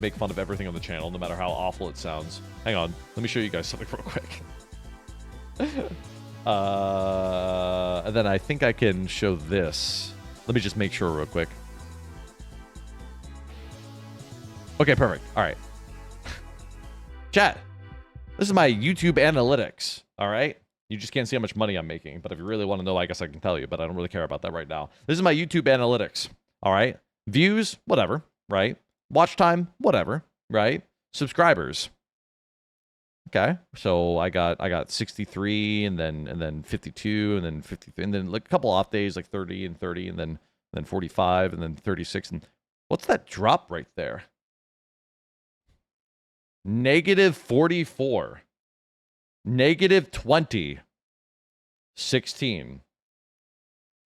make fun of everything on the channel, no matter how awful it sounds. Hang on, let me show you guys something real quick. And then I think I can show this. Let me just make sure real quick. Okay, perfect. All right. Chat. This is my YouTube analytics. All right. You just can't see how much money I'm making. But if you really want to know, I guess I can tell you. But I don't really care about that right now. This is my YouTube analytics. All right. Views, whatever. Right. Watch time, whatever. Right. Subscribers. Okay. So I got 63 and then 52 and then 53 and then like a couple off days like 30 and 30 and then 45 and then 36 and what's that drop right there? Negative 44. Negative 20. 16.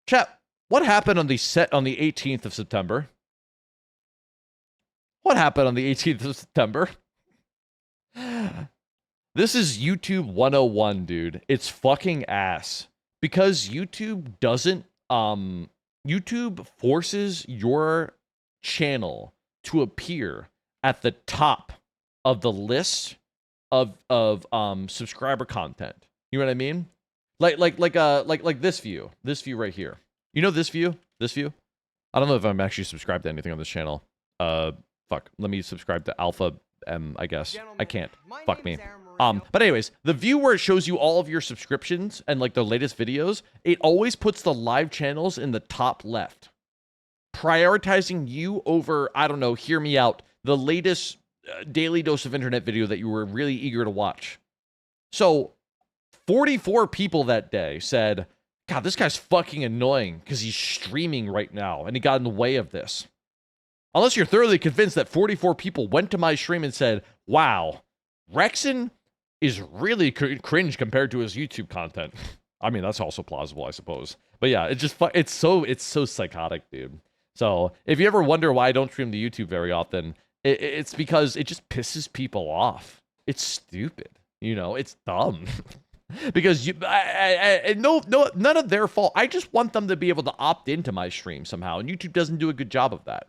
Chat, what happened on the 18th of September? What happened on the 18th of September? This is YouTube 101, dude. It's fucking ass. Because YouTube doesn't, YouTube forces your channel to appear at the top of the list of subscriber content. You know what I mean? Like this view right here. You know this view? This view? I don't know if I'm actually subscribed to anything on this channel. Fuck. Let me subscribe to Alpha M, I guess. I can't. Fuck me. But anyways, the view where it shows you all of your subscriptions and like the latest videos, it always puts the live channels in the top left. Prioritizing you over, I don't know, hear me out, the latest daily dose of internet video that you were really eager to watch. So 44 people that day said, God, this guy's fucking annoying because he's streaming right now and he got in the way of this. Unless you're thoroughly convinced that 44 people went to my stream and said, wow, Rexon is really cringe compared to his YouTube content. I mean, that's also plausible, I suppose. But yeah, it's so psychotic, dude. So if you ever wonder why I don't stream to YouTube very often, it's because it just pisses people off. It's stupid. You know, it's dumb. Because none of their fault. I just want them to be able to opt into my stream somehow, and YouTube doesn't do a good job of that.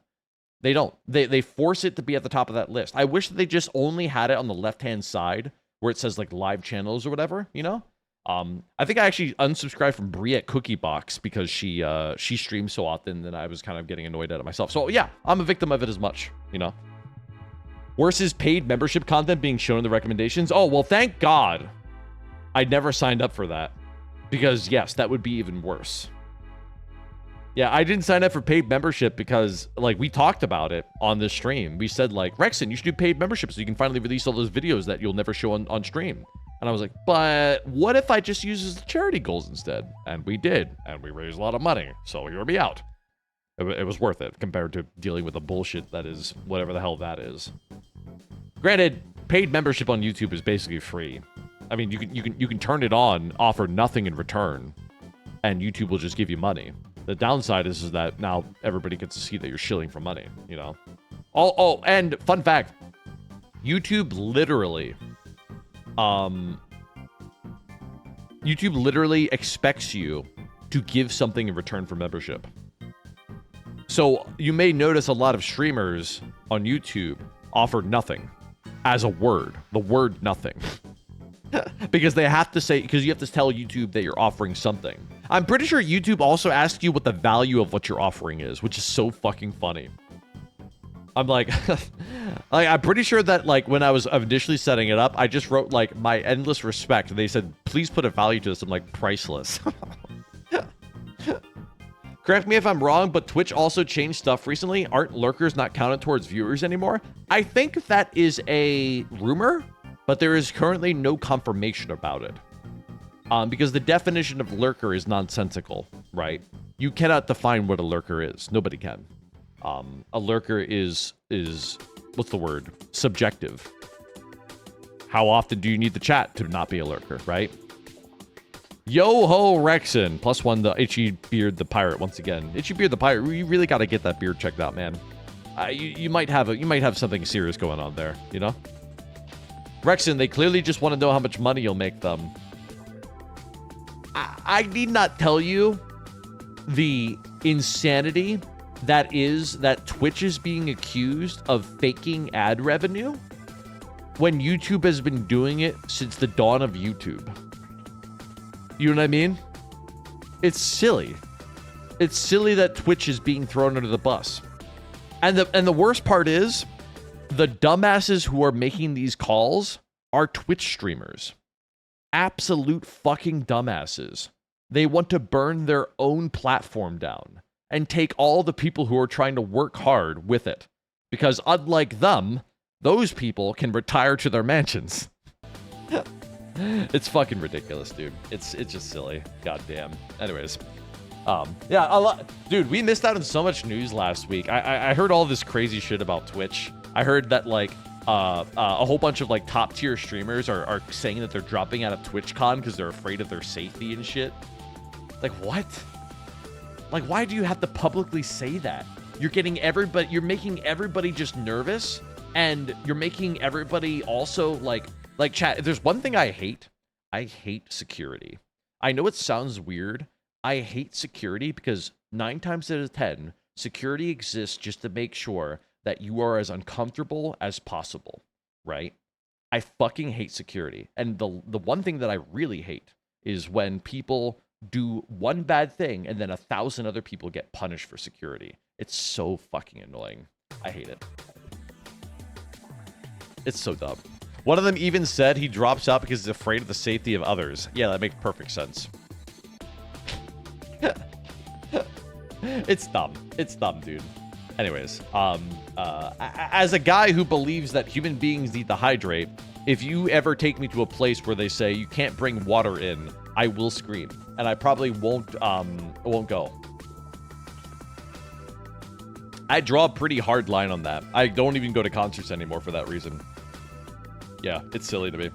They don't. They force it to be at the top of that list. I wish that they just only had it on the left-hand side where it says like live channels or whatever, you know? I think I actually unsubscribed from Brie at Cookie Box because she streams so often that I was kind of getting annoyed at it myself. So yeah, I'm a victim of it as much, you know? Worse is paid membership content being shown in the recommendations. Oh, well, thank God I never signed up for that. Because yes, that would be even worse. Yeah, I didn't sign up for paid membership because, like, we talked about it on this stream. We said, like, Rexon, you should do paid membership so you can finally release all those videos that you'll never show on stream. And I was like, but what if I just use the charity goals instead? And we did. And we raised a lot of money. So hear me out. It was worth it compared to dealing with the bullshit that is whatever the hell that is. Granted, paid membership on YouTube is basically free. I mean, you can turn it on, offer nothing in return, and YouTube will just give you money. The downside is that now everybody gets to see that you're shilling for money, you know? Oh, and fun fact, YouTube literally expects you to give something in return for membership. So you may notice a lot of streamers on YouTube offer nothing as a word, the word nothing. Because they have to say, because you have to tell YouTube that you're offering something. I'm pretty sure YouTube also asks you what the value of what you're offering is, which is so fucking funny. I'm like, I'm pretty sure that like when I was initially setting it up, I just wrote like my endless respect. And they said, please put a value to this. I'm like, priceless. Correct me if I'm wrong, but Twitch also changed stuff recently. Aren't lurkers not counted towards viewers anymore? I think that is a rumor, but there is currently no confirmation about it. Because the definition of lurker is nonsensical, right? You cannot define what a lurker is. Nobody can. A lurker is what's the word? Subjective. How often do you need the chat to not be a lurker, right? Yo ho Rexon, +1 the Itchy Beard the Pirate once again. Itchy Beard the Pirate, you really got to get that beard checked out, man. You might have something serious going on there, you know? Rexon, they clearly just want to know how much money you'll make them. I need not tell you the insanity that Twitch is being accused of faking ad revenue when YouTube has been doing it since the dawn of YouTube. You know what I mean? It's silly. It's silly that Twitch is being thrown under the bus. And the worst part is, the dumbasses who are making these calls are Twitch streamers. Absolute fucking dumbasses. They want to burn their own platform down and take all the people who are trying to work hard with it. Because unlike them, those people can retire to their mansions. It's fucking ridiculous, dude. It's just silly. Goddamn. Anyways. Yeah, dude, we missed out on so much news last week. I heard all this crazy shit about Twitch. I heard that, like, a whole bunch of, like, top-tier streamers are saying that they're dropping out of TwitchCon because they're afraid of their safety and shit. Like, what? Like, why do you have to publicly say that? You're making everybody just nervous, and you're making everybody also, like, chat, if there's one thing I hate security. I know it sounds weird. I hate security because 9 times out of 10, security exists just to make sure that you are as uncomfortable as possible, right? I fucking hate security. And the one thing that I really hate is when people do one bad thing and then 1,000 other people get punished for security. It's so fucking annoying. I hate it. It's so dumb. One of them even said he drops out because he's afraid of the safety of others. Yeah, that makes perfect sense. It's dumb. It's dumb, dude. Anyways, as a guy who believes that human beings need to hydrate, if you ever take me to a place where they say you can't bring water in, I will scream, and I probably won't go. I draw a pretty hard line on that. I don't even go to concerts anymore for that reason. Yeah, it's silly to me.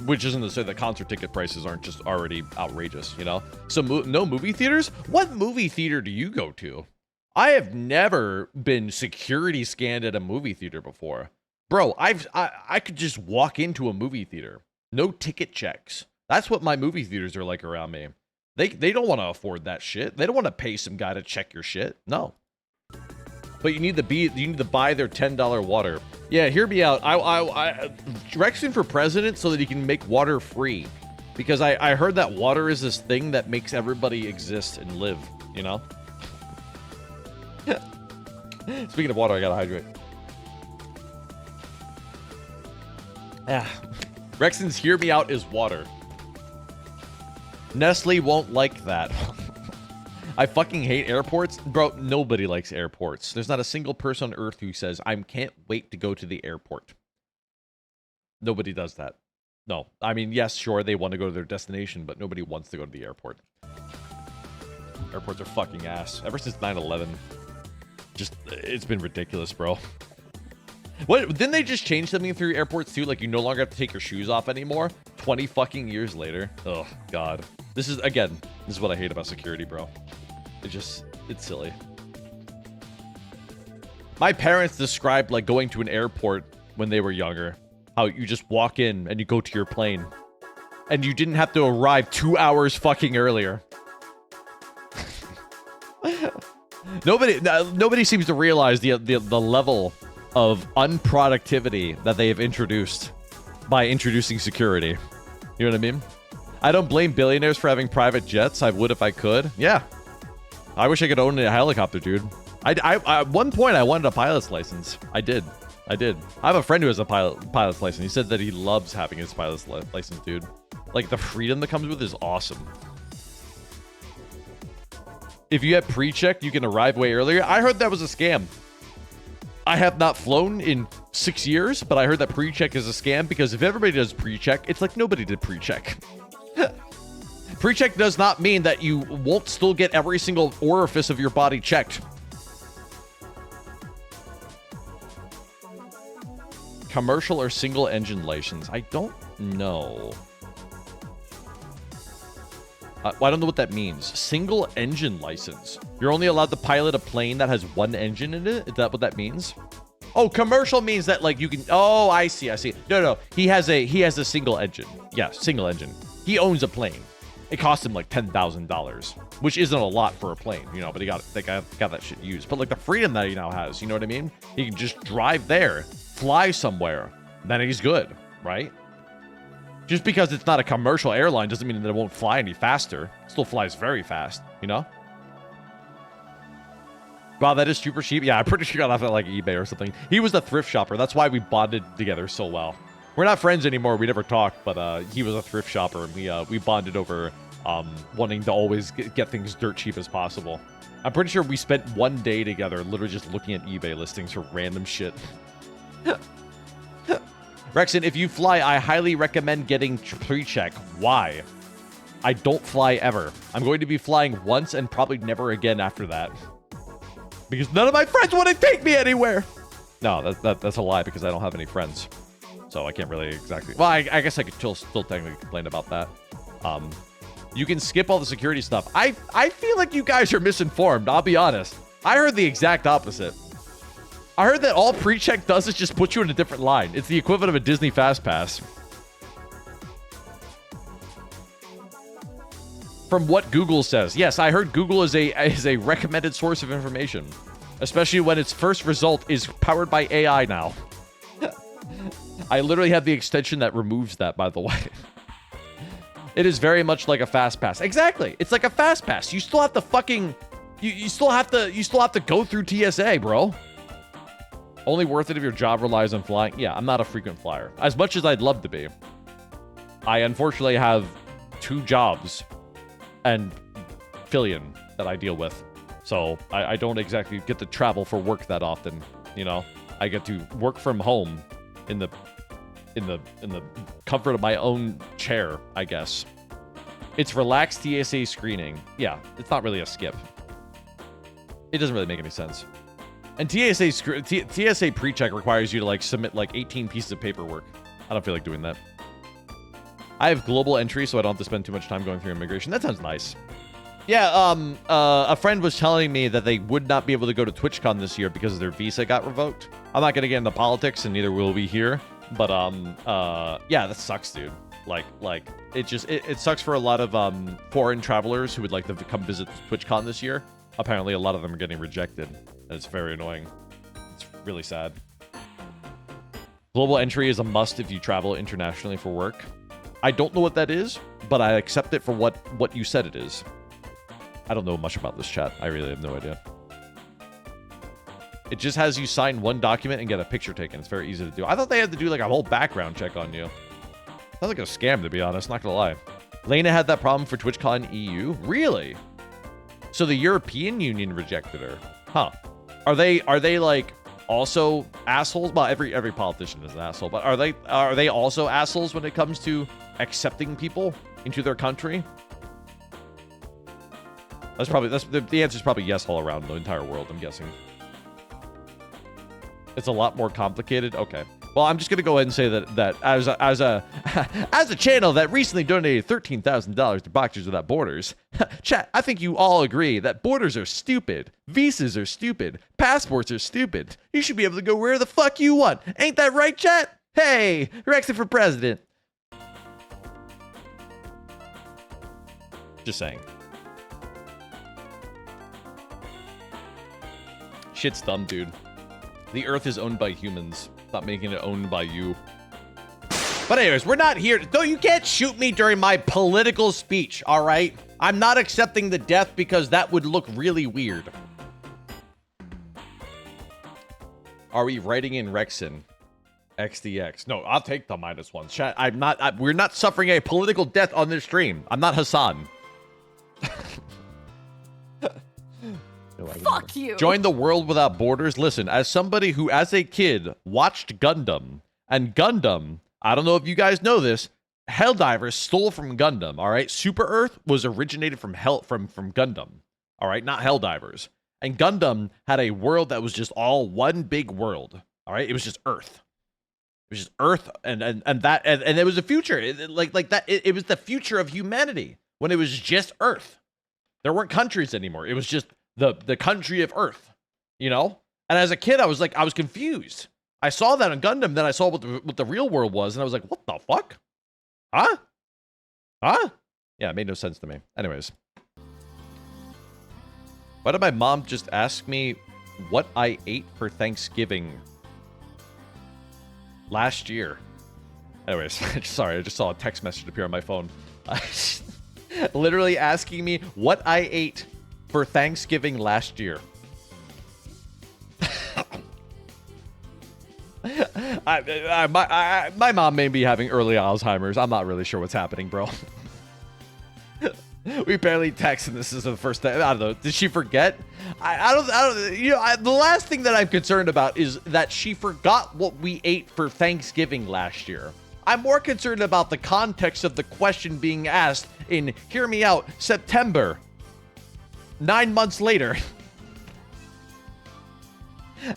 Which isn't to say that concert ticket prices aren't just already outrageous, you know? So no movie theaters? What movie theater do you go to? I have never been security scanned at a movie theater before. Bro, I could just walk into a movie theater. No ticket checks. That's what my movie theaters are like around me. They don't want to afford that shit. They don't want to pay some guy to check your shit. No. But you need to buy their $10 water. Yeah, hear me out. I Rexton for president so that he can make water free. Because I heard that water is this thing that makes everybody exist and live, you know? Speaking of water, I gotta hydrate. Yeah. Rexton's hear me out is water. Nestle won't like that. I fucking hate airports. Bro, nobody likes airports. There's not a single person on Earth who says, I can't wait to go to the airport. Nobody does that. No. I mean, yes, sure, they want to go to their destination, but nobody wants to go to the airport. Airports are fucking ass. Ever since 9/11. Just, it's been ridiculous, bro. What? Didn't they just change something through airports, too? Like, you no longer have to take your shoes off anymore? 20 fucking years later. Oh, God. This is what I hate about security, bro. It's silly. My parents described, like, going to an airport when they were younger. How you just walk in and you go to your plane. And you didn't have to arrive 2 hours fucking earlier. Nobody seems to realize the level of unproductivity that they have introduced by introducing security. You know what I mean? I don't blame billionaires for having private jets. I would if I could. Yeah. I wish I could own a helicopter, dude. At one point, I wanted a pilot's license. I did. I have a friend who has a pilot's license. He said that he loves having his pilot's license, dude. Like, the freedom that comes with it is awesome. If you have pre-check, you can arrive way earlier. I heard that was a scam. I have not flown in 6 years, but I heard that pre-check is a scam because if everybody does pre-check, it's like nobody did pre-check. Pre-check does not mean that you won't still get every single orifice of your body checked. Commercial or single engine license? I don't know. I don't know what that means. Single engine license. You're only allowed to pilot a plane that has one engine in it? Is that what that means? Oh, commercial means that, like, you can... Oh, I see. No. He has a single engine. Yeah, single engine. He owns a plane. It cost him like $10,000, which isn't a lot for a plane, you know, but they got that shit used. But like the freedom that he now has, you know what I mean? He can just drive there, fly somewhere, then he's good, right? Just because it's not a commercial airline doesn't mean that it won't fly any faster. It still flies very fast, you know? Wow, that is super cheap. Yeah, I'm pretty sure I got off at like eBay or something. He was a thrift shopper. That's why we bonded together so well. We're not friends anymore. We never talked, but he was a thrift shopper, and we bonded over wanting to always get things dirt cheap as possible. I'm pretty sure we spent one day together literally just looking at eBay listings for random shit. Rexon, if you fly, I highly recommend getting pre-check. Why? I don't fly ever. I'm going to be flying once and probably never again after that. Because none of my friends want to take me anywhere. No, that's a lie because I don't have any friends. So I can't really exactly... Well, I guess I could still technically complain about that. You can skip all the security stuff. I feel like you guys are misinformed, I'll be honest. I heard the exact opposite. I heard that all pre-check does is just put you in a different line. It's the equivalent of a Disney Fast Pass. From what Google says. Yes, I heard Google is a recommended source of information. Especially when its first result is powered by AI now. I literally have the extension that removes that, by the way. It is very much like a fast pass. Exactly. It's like a fast pass. You still have to fucking you still have to go through TSA, bro. Only worth it if your job relies on flying. Yeah, I'm not a frequent flyer. As much as I'd love to be. I unfortunately have 2 jobs and Fillion that I deal with. So I don't exactly get to travel for work that often, you know. I get to work from home in the comfort of my own chair, I guess. It's relaxed TSA screening. Yeah, it's not really a skip. It doesn't really make any sense. And TSA pre-check requires you to like submit like 18 pieces of paperwork. I don't feel like doing that. I have global entry, so I don't have to spend too much time going through immigration. That sounds nice. Yeah, a friend was telling me that they would not be able to go to TwitchCon this year because their visa got revoked. I'm not gonna get into politics, and neither will we here. But yeah, that sucks, dude. Like it sucks for a lot of foreign travelers who would like to come visit TwitchCon this year. Apparently, a lot of them are getting rejected, and it's very annoying. It's really sad. Global entry is a must if you travel internationally for work. I don't know what that is, but I accept it for what you said it is. I don't know much about this chat. I really have no idea. It just has you sign one document and get a picture taken. It's very easy to do. I thought they had to do like a whole background check on you. Sounds like a scam, to be honest. Not gonna lie. Lena had that problem for TwitchCon EU. Really? So the European Union rejected her. Huh. Are they like also assholes? Well, every politician is an asshole, but are they also assholes when it comes to accepting people into their country? That's probably the answer is probably yes all around the entire world, I'm guessing. It's a lot more complicated. Okay. Well, I'm just gonna go ahead and say that as a channel that recently donated $13,000 to Boxers Without Borders, chat, I think you all agree that borders are stupid, visas are stupid, passports are stupid. You should be able to go where the fuck you want. Ain't that right, chat? Hey, Rexon for president. Just saying. Shit's dumb, dude. The Earth is owned by humans. Stop making it owned by you. But anyways, we're not here. No, you can't shoot me during my political speech, all right? I'm not accepting the death because that would look really weird. Are we writing in Rexon? XDX. No, I'll take the -1. Chat, we're not suffering a political death on this stream. I'm not Hassan. Fuck you. Join the World Without Borders. Listen, as somebody who, as a kid, watched Gundam, and Gundam, I don't know if you guys know this, Helldivers stole from Gundam, all right? Super Earth was originated from Gundam, all right? Not Helldivers. And Gundam had a world that was just all one big world, all right? It was just Earth. It was just Earth, and it was the future. It was the future of humanity when it was just Earth. There weren't countries anymore. It was just the country of Earth, you know? And as a kid, I was confused. I saw that on Gundam, then I saw what the real world was, and I was like, what the fuck? Huh? Yeah, it made no sense to me. Anyways. Why did my mom just ask me what I ate for Thanksgiving last year? Anyways, sorry, I just saw a text message appear on my phone. Literally asking me what I ate for Thanksgiving last year. My mom may be having early Alzheimer's. I'm not really sure what's happening, bro. We barely text, and this is the first time. I don't know. Did she forget? I don't. You know, the last thing that I'm concerned about is that she forgot what we ate for Thanksgiving last year. I'm more concerned about the context of the question being asked in, hear me out, September. 9 months later.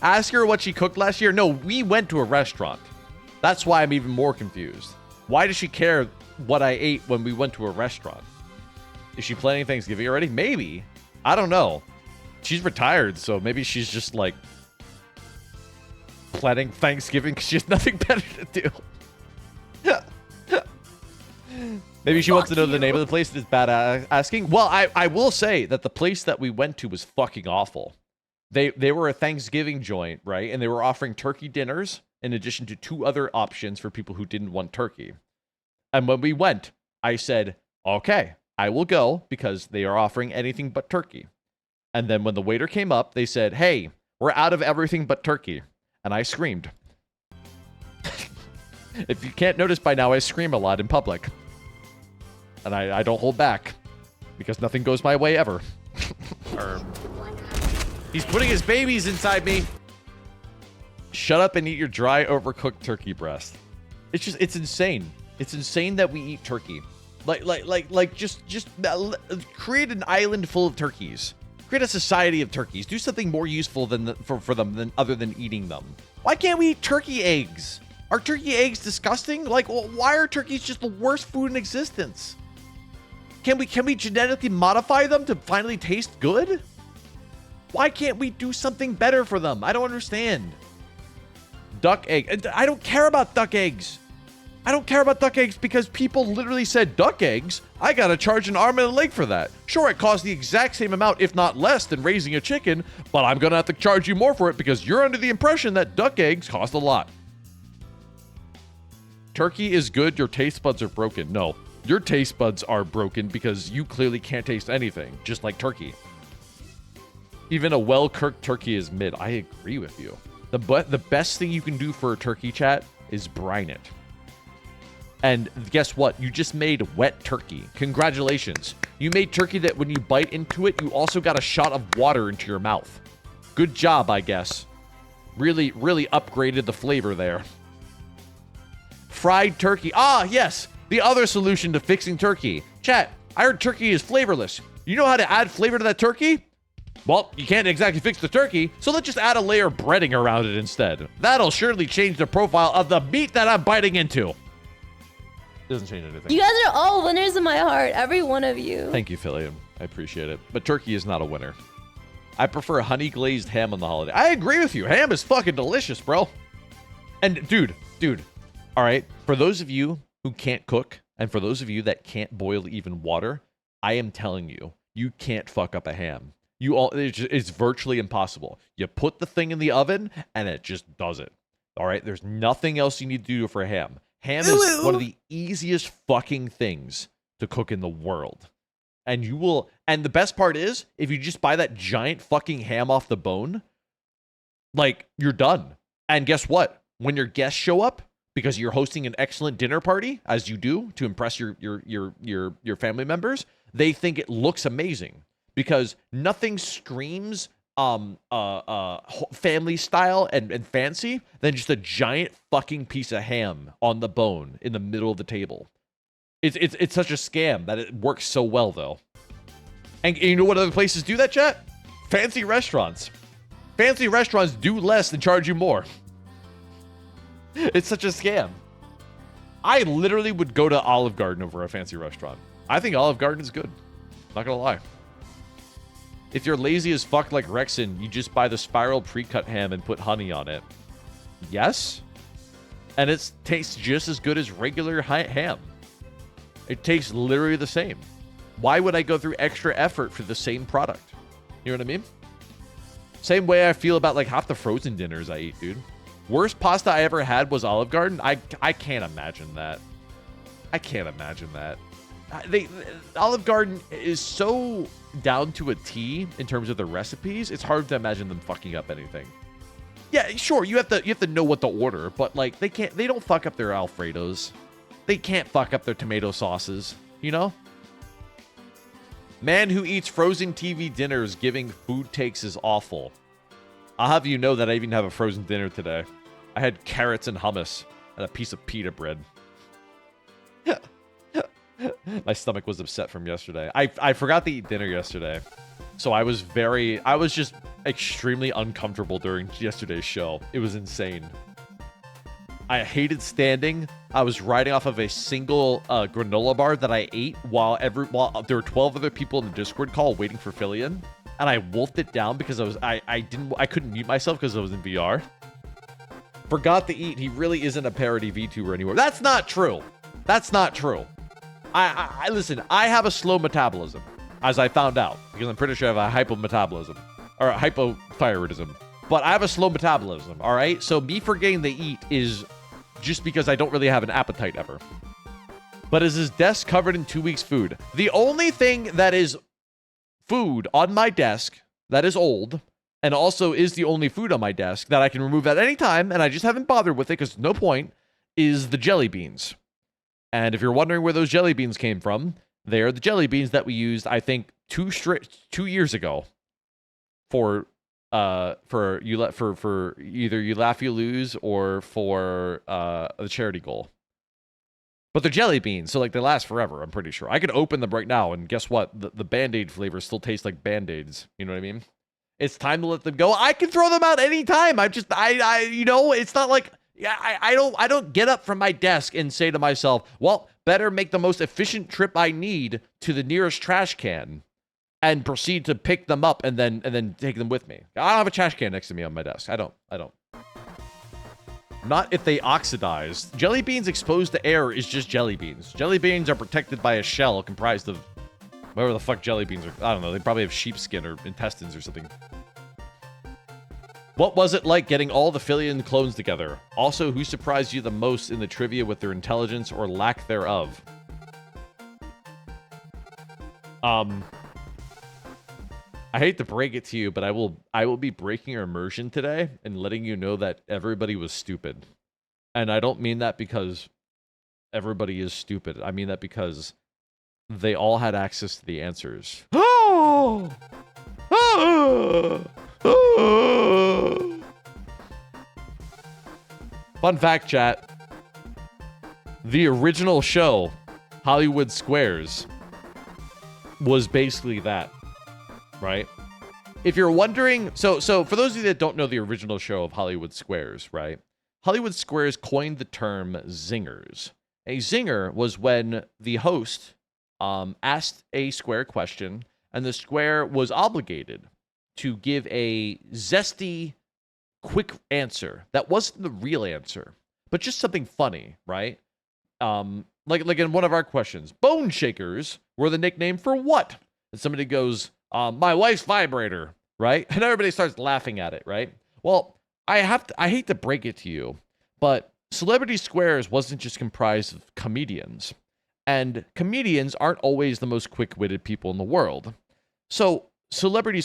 Ask her what she cooked last year. No, we went to a restaurant. That's why I'm even more confused. Why does she care what I ate when we went to a restaurant? Is she planning Thanksgiving already? Maybe. I don't know. She's retired, so maybe she's just like planning Thanksgiving because she has nothing better to do. Maybe she wants to know the name of the place. It's bad asking. Well, I will say that the place that we went to was fucking awful. They were a Thanksgiving joint, right? And they were offering turkey dinners in addition to 2 other options for people who didn't want turkey. And when we went, I said, okay, I will go because they are offering anything but turkey. And then when the waiter came up, they said, hey, we're out of everything but turkey. And I screamed. If you can't notice by now, I scream a lot in public. And I don't hold back because nothing goes my way ever. He's putting his babies inside me. Shut up and eat your dry, overcooked turkey breast. It's insane. It's insane that we eat turkey. Just create an island full of turkeys. Create a society of turkeys. Do something more useful for them than other than eating them. Why can't we eat turkey eggs? Are turkey eggs disgusting? Like, why are turkeys just the worst food in existence? Can we genetically modify them to finally taste good? Why can't we do something better for them? I don't understand. Duck egg. I don't care about duck eggs. I don't care about duck eggs because people literally said duck eggs. I gotta charge an arm and a leg for that. Sure, it costs the exact same amount, if not less, than raising a chicken, but I'm gonna have to charge you more for it because you're under the impression that duck eggs cost a lot. Turkey is good, your taste buds are broken. No, your taste buds are broken because you clearly can't taste anything, just like turkey. Even a well-cooked turkey is mid. I agree with you. The best thing you can do for a turkey, chat, is brine it. And guess what? You just made wet turkey. Congratulations. You made turkey that when you bite into it, you also got a shot of water into your mouth. Good job, I guess. Really, really upgraded the flavor there. Fried turkey. Ah, yes. The other solution to fixing turkey. Chat, I heard turkey is flavorless. You know how to add flavor to that turkey? Well, you can't exactly fix the turkey, so let's just add a layer of breading around it instead. That'll surely change the profile of the meat that I'm biting into. Doesn't change anything. You guys are all winners in my heart, every one of you. Thank you, Philly. I appreciate it. But turkey is not a winner. I prefer honey glazed ham on the holiday. I agree with you. Ham is fucking delicious, bro. And dude, all right, for those of you who can't cook, and for those of you that can't boil even water, I am telling you, you can't fuck up a ham. It's virtually impossible. You put the thing in the oven, and it just does it. All right? There's nothing else you need to do for a ham. Ham is one of the easiest fucking things to cook in the world. And the best part is, if you just buy that giant fucking ham off the bone, like, you're done. And guess what? When your guests show up, because you're hosting an excellent dinner party, as you do, to impress your family members, they think it looks amazing. Because nothing screams family style and fancy than just a giant fucking piece of ham on the bone in the middle of the table. It's such a scam that it works so well, though. And you know what other places do that, chat? Fancy restaurants. Fancy restaurants do less than charge you more. It's such a scam. I literally would go to Olive Garden over a fancy restaurant. I think Olive Garden is good. Not gonna lie. If you're lazy as fuck like Rexon, you just buy the spiral pre-cut ham and put honey on it. Yes. And it tastes just as good as regular ham. It tastes literally the same. Why would I go through extra effort for the same product? You know what I mean? Same way I feel about like half the frozen dinners I eat, dude. Worst pasta I ever had was Olive Garden. I can't imagine that. I can't imagine that. Olive Garden is so down to a T in terms of the recipes. It's hard to imagine them fucking up anything. Yeah, sure, you have to know what to order, but like they don't fuck up their Alfredos. They can't fuck up their tomato sauces, you know? Man who eats frozen TV dinners giving food takes is awful. I'll have you know that I even have a frozen dinner today. I had carrots and hummus and a piece of pita bread. My stomach was upset from yesterday. I forgot to eat dinner yesterday. So I was just extremely uncomfortable during yesterday's show. It was insane. I hated standing. I was riding off of a single granola bar that I ate while there were 12 other people in the Discord call waiting for Fillion, and I wolfed it down because I couldn't mute myself because I was in VR. Forgot to eat. He really isn't a parody VTuber anymore. That's not true. That's not true. I listen. I have a slow metabolism, as I found out, because I'm pretty sure I have a hypometabolism or a hypothyroidism. But I have a slow metabolism. All right. So me forgetting to eat is just because I don't really have an appetite ever. But is his desk covered in 2 weeks' food? The only thing that is food on my desk that is old, and also is the only food on my desk that I can remove at any time, and I just haven't bothered with it because no point, is the jelly beans. And if you're wondering where those jelly beans came from, they're the jelly beans that we used, I think, 2 years ago for either You Laugh You Lose or for the charity goal. But they're jelly beans, so like they last forever, I'm pretty sure. I could open them right now, and guess what? The Band-Aid flavor still tastes like Band-Aids. You know what I mean? It's time to let them go. I can throw them out anytime. It's not like I don't get up from my desk and say to myself, well, better make the most efficient trip I need to the nearest trash can and proceed to pick them up and then take them with me. I don't have a trash can next to me on my desk. I don't. Not if they oxidize. Jelly beans exposed to air is just jelly beans. Jelly beans are protected by a shell comprised of whatever the fuck jelly beans are. I don't know. They probably have sheepskin or intestines or something. What was it like getting all the Fillion clones together? Also, who surprised you the most in the trivia with their intelligence or lack thereof? I hate to break it to you, but I will be breaking your immersion today and letting you know that everybody was stupid. And I don't mean that because everybody is stupid. I mean that because they all had access to the answers. Oh! Fun fact, chat. The original show, Hollywood Squares, was basically that. Right? If you're wondering, so for those of you that don't know the original show of Hollywood Squares, right? Hollywood Squares coined the term zingers. A zinger was when the host asked a square question, and the square was obligated to give a zesty, quick answer that wasn't the real answer, but just something funny, right? Like in one of our questions, bone shakers were the nickname for what? And somebody goes, my wife's vibrator, right? And everybody starts laughing at it, right? Well, I hate to break it to you, but Celebrity Squares wasn't just comprised of comedians. And comedians aren't always the most quick-witted people in the world. So Hollywood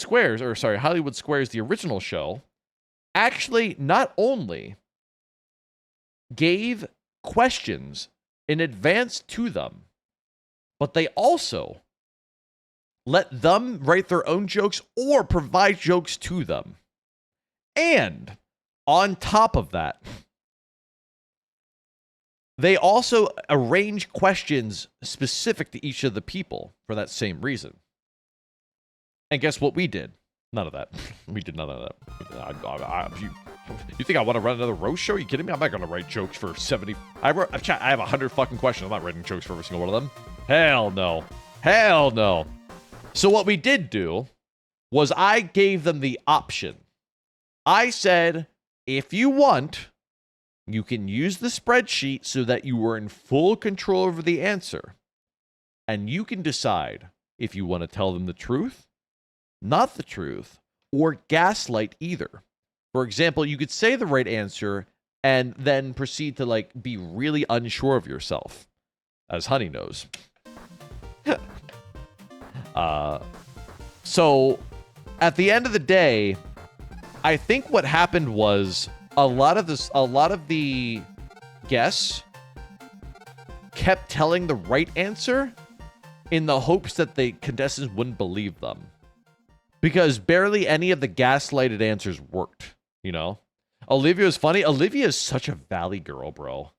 Squares, the original show, actually not only gave questions in advance to them, but they also let them write their own jokes or provide jokes to them. And on top of that, they also arrange questions specific to each of the people for that same reason. And guess what we did? None of that. We did none of that. You think I want to run another roast show? Are you kidding me? I'm not going to write jokes for 70. I have 100 fucking questions. I'm not writing jokes for every single one of them. Hell no. Hell no. So what we did do was I gave them the option. I said, if you want, you can use the spreadsheet so that you were in full control over the answer. and you can decide if you want to tell them the truth, not the truth, or gaslight either. For example, you could say the right answer and then proceed to like be really unsure of yourself, as Honey knows. So at the end of the day, I think what happened was a lot of the guests kept telling the right answer in the hopes that the contestants wouldn't believe them. Because barely any of the gaslighted answers worked, you know? Olivia is funny. Olivia is such a valley girl, bro.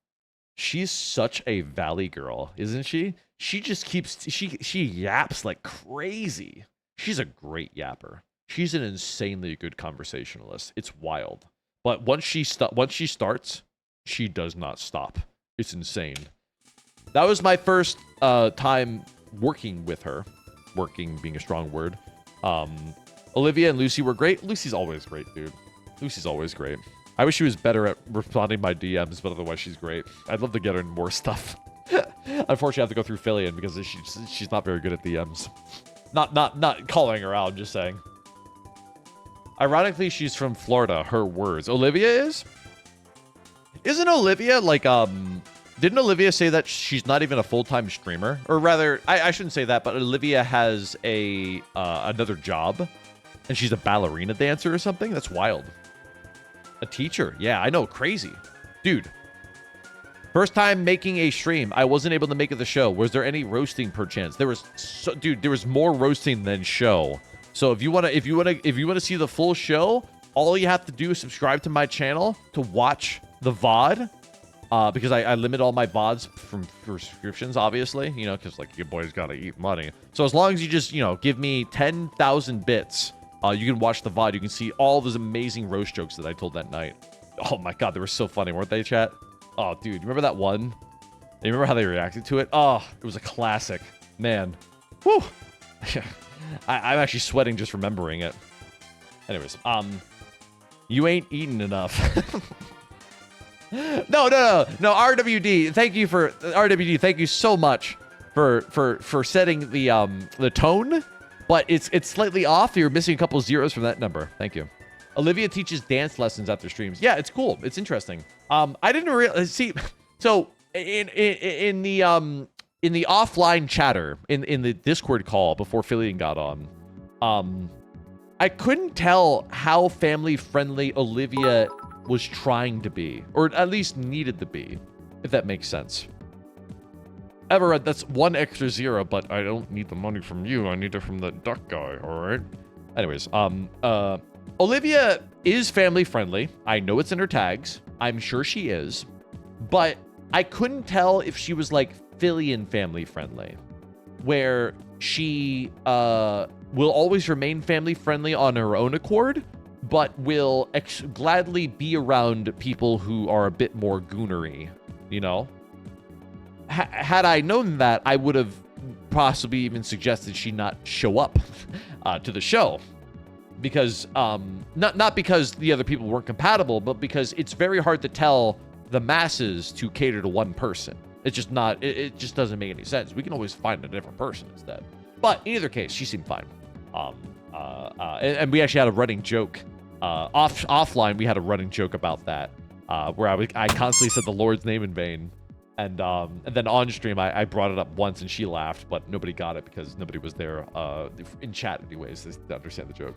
She's such a valley girl, isn't she? She just keeps, she yaps like crazy. She's a great yapper. She's an insanely good conversationalist. It's wild. But once she starts, she does not stop. It's insane. That was my first time working with her. Working being a strong word. Olivia and Lucy were great. Lucy's always great, dude. Lucy's always great. I wish she was better at responding my DMs, but otherwise she's great. I'd love to get her in more stuff. Unfortunately, I have to go through Fillion because she's not very good at DMs. Not calling her out, just saying. Ironically, she's from Florida. Her words. Olivia is? Isn't Olivia like didn't Olivia say that she's not even a full-time streamer? Or rather, I shouldn't say that, but Olivia has a another job and she's a ballerina dancer or something? That's wild. A teacher. Yeah, I know. Crazy. Dude. First time making a stream. I wasn't able to make it the show. Was there any roasting per chance? There was dude, there was more roasting than show. So if you want to see the full show, all you have to do is subscribe to my channel to watch the VOD. Because I limit all my VODs for subscriptions, obviously, you know, because like your boy's got to eat money. So as long as you just, you know, give me 10,000 bits, you can watch the VOD. You can see all those amazing roast jokes that I told that night. Oh my God, they were so funny, weren't they, chat? Oh, dude, remember that one? You remember how they reacted to it? Oh, it was a classic, man. Whew. I'm actually sweating just remembering it. Anyways, you ain't eaten enough. No, RWD. Thank you for RWD. Thank you so much for setting the tone, but it's slightly off. You're missing a couple zeros from that number. Thank you. Olivia teaches dance lessons after streams. Yeah, it's cool. It's interesting. I didn't really see. So in the offline chatter in the Discord call before Fillion got on, I couldn't tell how family friendly Olivia was trying to be, or at least needed to be, if that makes sense. Everett, that's one extra zero, but I don't need the money from you. I need it from the duck guy, all right? Anyways, Olivia is family friendly. I know it's in her tags. I'm sure she is, but I couldn't tell if she was like Fillion family friendly, where she will always remain family friendly on her own accord, but will gladly be around people who are a bit more goonery, you know? Had I known that, I would have possibly even suggested she not show up to the show. Because, not because the other people weren't compatible, but because it's very hard to tell the masses to cater to one person. It's just not, it just doesn't make any sense. We can always find a different person instead. But in either case, she seemed fine. And we actually had a running joke. Offline, we had a running joke about that, where I constantly said the Lord's name in vain, and then on stream I brought it up once and she laughed, but nobody got it because nobody was there in chat anyways to understand the joke.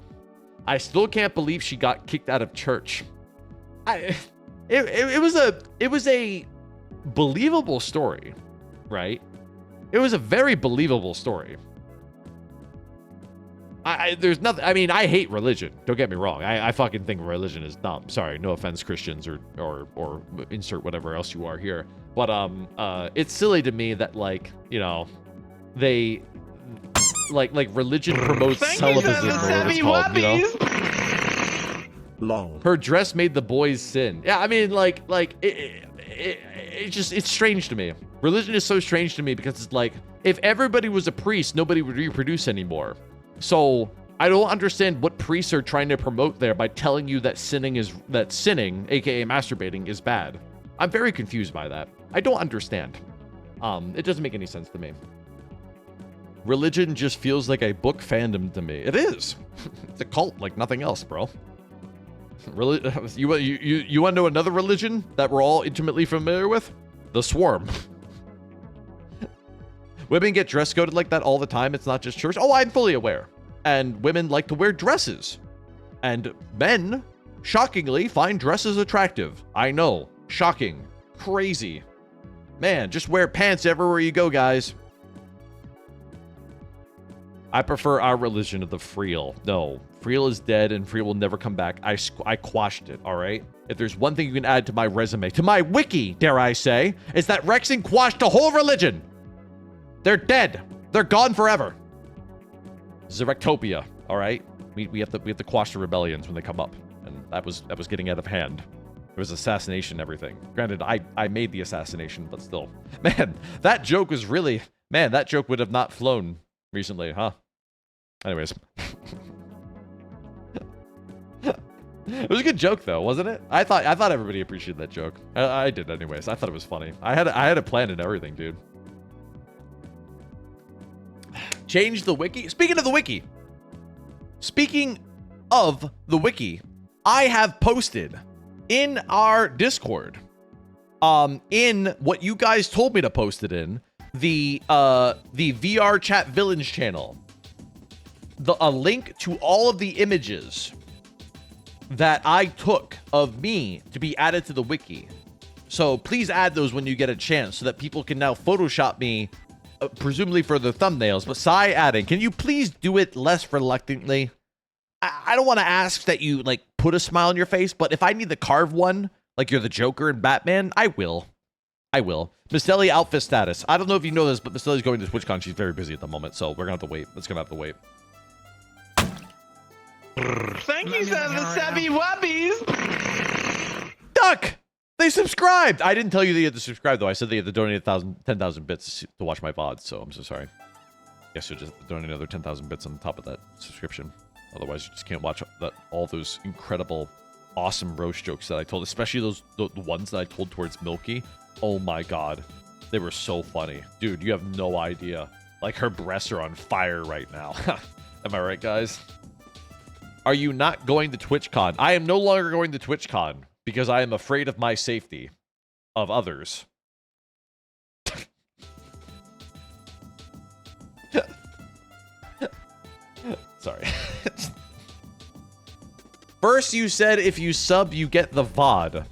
I still can't believe she got kicked out of church. It was a believable story, right? It was a very believable story. There's nothing. I mean, I hate religion. Don't get me wrong. I fucking think religion is dumb. Sorry, no offense, Christians or insert whatever else you are here. But it's silly to me that like, you know, they like religion promotes celibacy or whatever it's called. You know. Long. Her dress made the boys sin. Yeah, I mean, like it's strange to me. Religion is so strange to me because it's like if everybody was a priest, nobody would reproduce anymore. So I don't understand what priests are trying to promote there by telling you that sinning, aka masturbating, is bad. I'm very confused by that. I don't understand. It doesn't make any sense to me. Religion just feels like a book fandom to me. It is. It's a cult like nothing else, bro. You want to know another religion that we're all intimately familiar with? The Swarm. Women get dress coded like that all the time. It's not just church. Oh, I'm fully aware. And women like to wear dresses. And men, shockingly, find dresses attractive. I know. Shocking. Crazy. Man, just wear pants everywhere you go, guys. I prefer our religion of the Freel. No, Freel is dead and Freel will never come back. I quashed it, all right? If there's one thing you can add to my resume, to my wiki, dare I say, is that Rexing quashed a whole religion. They're dead. They're gone forever. Zerectopia, all right? We have to quash the rebellions when they come up, and that was getting out of hand. There was assassination and everything. Granted, I made the assassination, but still. Man, that joke was really... Man, that joke would have not flown recently, huh? Anyways. It was a good joke, though, wasn't it? I thought everybody appreciated that joke. I did anyways. I thought it was funny. I had a plan and everything, dude. Change the wiki. Speaking of the wiki. Speaking of the wiki, I have posted in our Discord, in what you guys told me to post it in, the VR Chat Villains channel, a link to all of the images that I took of me to be added to the wiki. So please add those when you get a chance so that people can now Photoshop me, presumably for the thumbnails. But Sai adding, can you please do it less reluctantly? I don't want to ask that you, like, put a smile on your face, but if I need to carve one, like you're the Joker and Batman, I will. I will. Mistelli outfit status. I don't know if you know this, but Mistelli's going to TwitchCon. She's very busy at the moment, so we're going to have to wait. It's going to have to wait. Thank you, the Savvy Wubbies. Duck! They subscribed! I didn't tell you they had to subscribe, though. I said they had to donate 10,000 bits to watch my VODs, so I'm so sorry. Guess you'll just donate another 10,000 bits on top of that subscription. Otherwise, you just can't watch all those incredible, awesome roast jokes that I told, especially the ones that I told towards Milky. Oh my god. They were so funny. Dude, you have no idea. Like, her breasts are on fire right now. Am I right, guys? Are you not going to TwitchCon? I am no longer going to TwitchCon because I am afraid of my safety, of others. Sorry. First, you said if you sub, you get the VOD.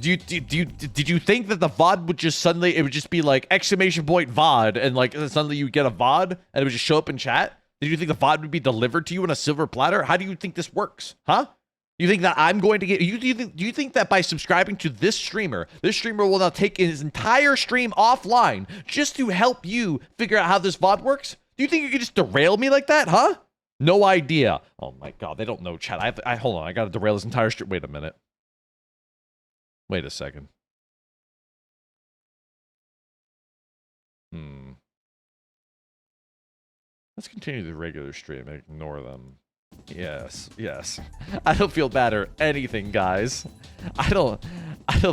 Did you think that the VOD would just suddenly, it would just be like exclamation point VOD and like suddenly you get a VOD and it would just show up in chat? Did you think the VOD would be delivered to you on a silver platter? How do you think this works? Huh? You think that I'm going to get, do you think that by subscribing to this streamer will now take his entire stream offline just to help you figure out how this VOD works? Do you think you can just derail me like that, huh? No idea. Oh my god, they don't know chat. Hold on, I gotta derail this entire stream. Wait a minute. Wait a second. Let's continue the regular stream and ignore them. Yes, yes. I don't feel bad or anything, guys. I don't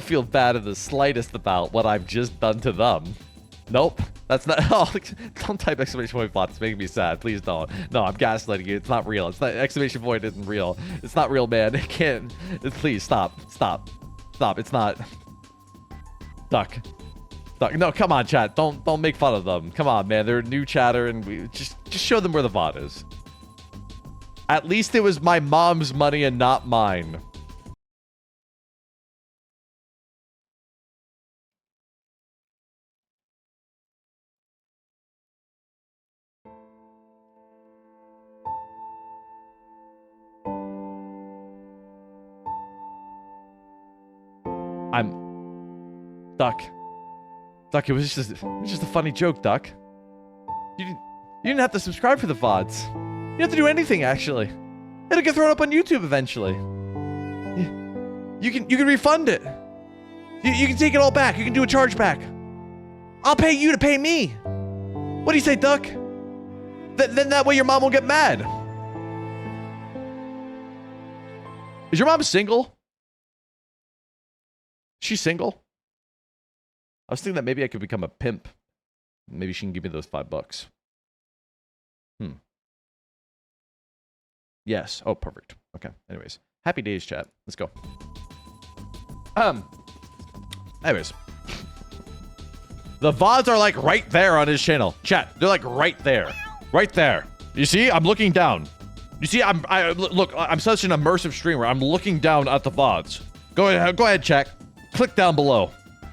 feel bad in the slightest about what I've just done to them. Nope. That's not. Oh, don't type exclamation point bot. It's making me sad. Please don't. No, I'm gaslighting you. It's not real. It's not. Exclamation point isn't real. It's not real, man. It can't. Please stop. Stop. Stop. It's not. Duck. Duck. No, come on, chat. Don't make fun of them. Come on, man. They're a new chatter, and we just show them where the VOD is. At least it was my mom's money and not mine. Duck. Duck, it was just a funny joke, Duck. You didn't have to subscribe for the VODs. You didn't have to do anything, actually. It'll get thrown up on YouTube eventually. You can refund it. You can take it all back. You can do a chargeback. I'll pay you to pay me. What do you say, Duck? Then that way your mom won't get mad. Is your mom single? She's single? I was thinking that maybe I could become a pimp. Maybe she can give me those $5. Yes. Oh, perfect. Okay. Anyways, happy days, chat. Let's go. Anyways, the VODs are like right there on his channel. Chat, they're like right there. Right there. You see? I'm looking down. You see? Look, I'm such an immersive streamer. I'm looking down at the VODs. Go ahead, check. Click down below.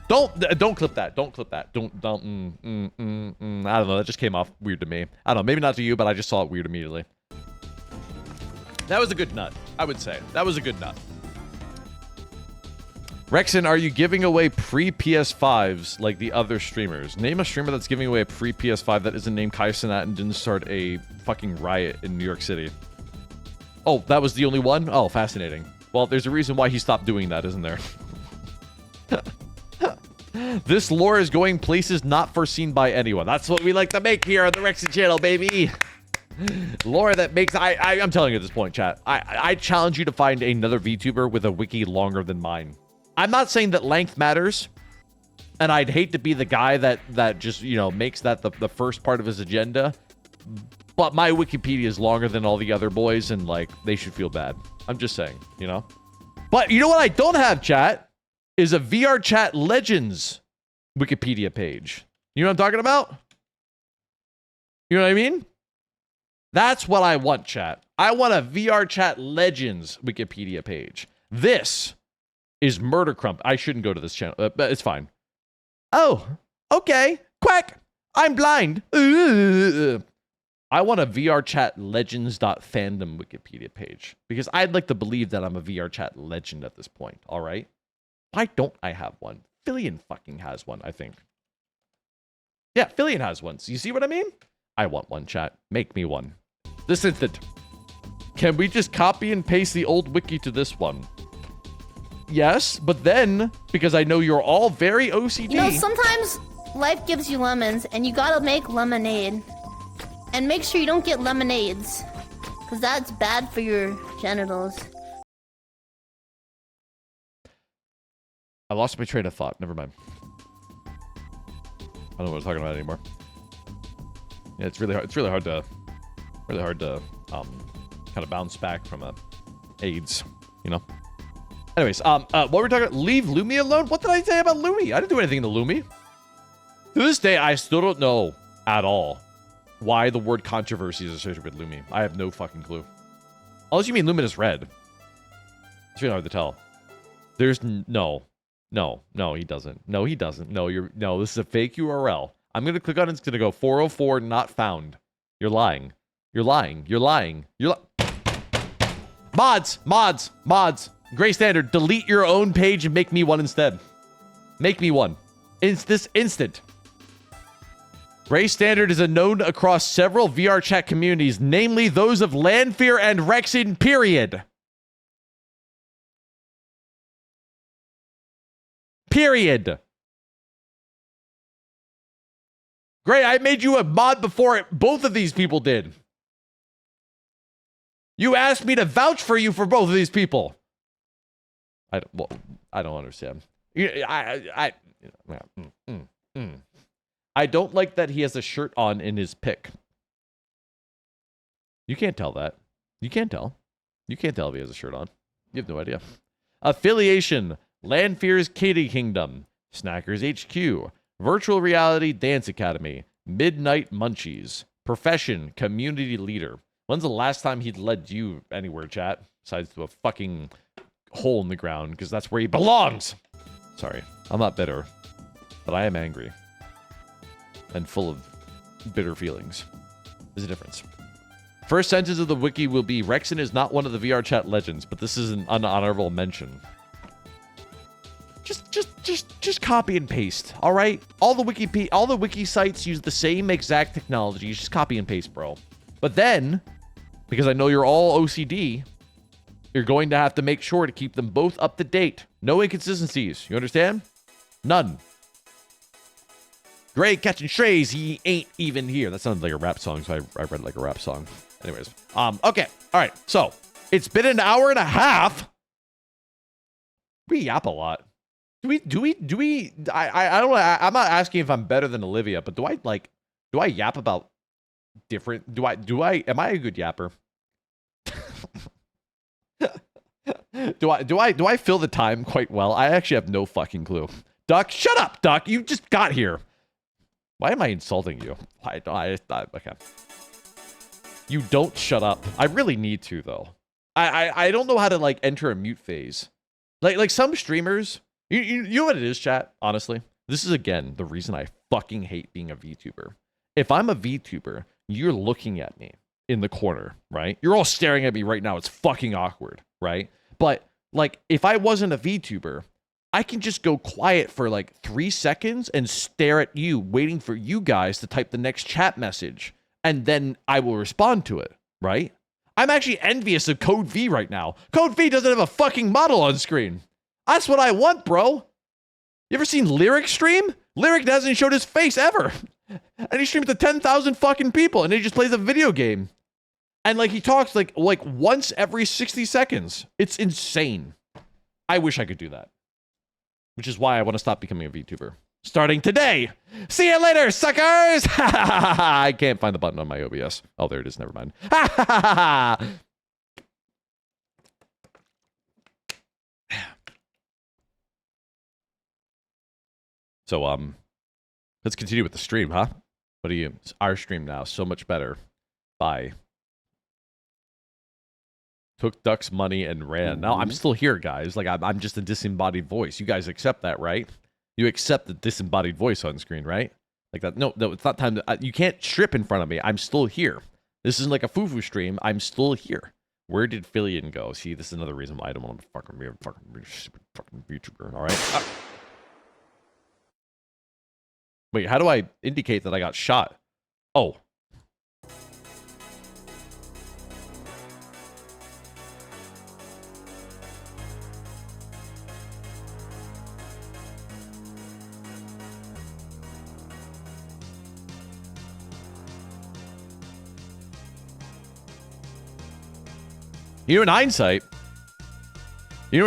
Don't clip that. Don't clip that. Don't. I don't know. That just came off weird to me. I don't know. Maybe not to you, but I just saw it weird immediately. That was a good nut, I would say. That was a good nut. Rexon, are you giving away pre-PS5s like the other streamers? Name a streamer that's giving away a pre-PS5 that isn't named Kai Cenat and didn't start a fucking riot in New York City. Oh, that was the only one? Oh, fascinating. Well, there's a reason why he stopped doing that, isn't there? This lore is going places not foreseen by anyone. That's what we like to make here on the Rexon channel, baby. Lore that makes... I'm telling you at this point, chat. I challenge you to find another VTuber with a wiki longer than mine. I'm not saying that length matters, and I'd hate to be the guy that just, you know, makes that the first part of his agenda, but my Wikipedia is longer than all the other boys, and, like, they should feel bad. I'm just saying, you know? But you know what I don't have, chat? Is a VR Chat Legends Wikipedia page. You know what I'm talking about? You know what I mean? That's what I want, chat. I want a VR Chat Legends Wikipedia page. This is Murder Crump. I shouldn't go to this channel, but it's fine. Oh, okay. Quack. I'm blind. I want a VR Chat Legends.fandom Wikipedia page because I'd like to believe that I'm a VR Chat legend at this point. All right. Why don't I have one? Fillion fucking has one, I think. Yeah, Fillion has one. So you see what I mean? I want one, chat. Make me one. This instant. Can we just copy and paste the old wiki to this one? Yes, but then, because I know you're all very OCD. You know, sometimes life gives you lemons, and you gotta make lemonade. And make sure you don't get lemonades, because that's bad for your genitals. I lost my train of thought. Never mind. I don't know what I'm talking about anymore. Yeah, it's really hard. It's really hard to kind of bounce back from AIDS, you know. Anyways, what were we talking about? Leave Lumi alone? What did I say about Lumi? I didn't do anything to Lumi. To this day, I still don't know at all why the word controversy is associated with Lumi. I have no fucking clue. Unless you mean Luminous Red. It's really hard to tell. There's no, he doesn't. No, he doesn't. No, this is a fake URL. I'm going to click on it. It's going to go 404 not found. You're lying. You're lying. You're lying. Mods. Gray Standard, delete your own page and make me one instead. Make me one. This instant. Gray Standard is known across several VR chat communities, namely those of Lanfear and Rexon, period. Period. Gray, I made you a mod before both of these people did. You asked me to vouch for you for both of these people. I don't understand. I don't like that he has a shirt on in his pic. You can't tell that. You can't tell. You can't tell if he has a shirt on. You have no idea. Affiliation. Lanfear's Katie Kingdom. Snackers HQ. Virtual Reality Dance Academy. Midnight Munchies. Profession. Community Leader. When's the last time he'd led you anywhere, chat? Besides to a fucking hole in the ground, because that's where he belongs. Sorry, I'm not bitter, but I am angry and full of bitter feelings. There's a difference. First sentence of the wiki will be, Rexon is not one of the VR chat legends, but this is an unhonorable mention. Just copy and paste, all right? All the wiki sites use the same exact technology. You just copy and paste, bro. But then, because I know you're all OCD, you're going to have to make sure to keep them both up to date. No inconsistencies. You understand? None. Gray catching strays. He ain't even here. That sounds like a rap song, so I read it like a rap song. Anyways. Okay. All right. So, it's been an hour and a half. We yap a lot. I don't know. I'm not asking if I'm better than Olivia, but do I yap about different? Am I a good yapper? Do I fill the time quite well? I actually have no fucking clue. Duck, shut up, Duck. You just got here. Why am I insulting you? Okay. You don't shut up. I really need to though. I don't know how to like enter a mute phase. Like some streamers, you know what it is, chat? Honestly, this is again the reason I fucking hate being a VTuber. If I'm a VTuber, you're looking at me in the corner, right? You're all staring at me right now. It's fucking awkward, right? But like if I wasn't a VTuber, I can just go quiet for like 3 seconds and stare at you, waiting for you guys to type the next chat message, and then I will respond to it, right? I'm actually envious of Code V right now. Code V doesn't have a fucking model on screen. That's what I want, bro. You ever seen Lyric stream? Lyric hasn't showed his face ever. And he streams to 10,000 fucking people, and he just plays a video game. And like he talks like once every 60 seconds. It's insane. I wish I could do that. Which is why I want to stop becoming a VTuber. Starting today. See you later, suckers! I can't find the button on my OBS. Oh, there it is. Never mind. So, let's continue with the stream, huh? What do you... Our stream now. So much better. Bye. Took Duck's money and ran. Now, I'm still here, guys. Like, I'm just a disembodied voice. You guys accept that, right? You accept the disembodied voice on screen, right? Like that. No, it's not time to... you can't strip in front of me. I'm still here. This isn't like a foo-foo stream. I'm still here. Where did Fillion go? See, this is another reason why I don't want to fucking be a fucking VTuber, all right? Wait, how do I indicate that I got shot? Oh. You know, in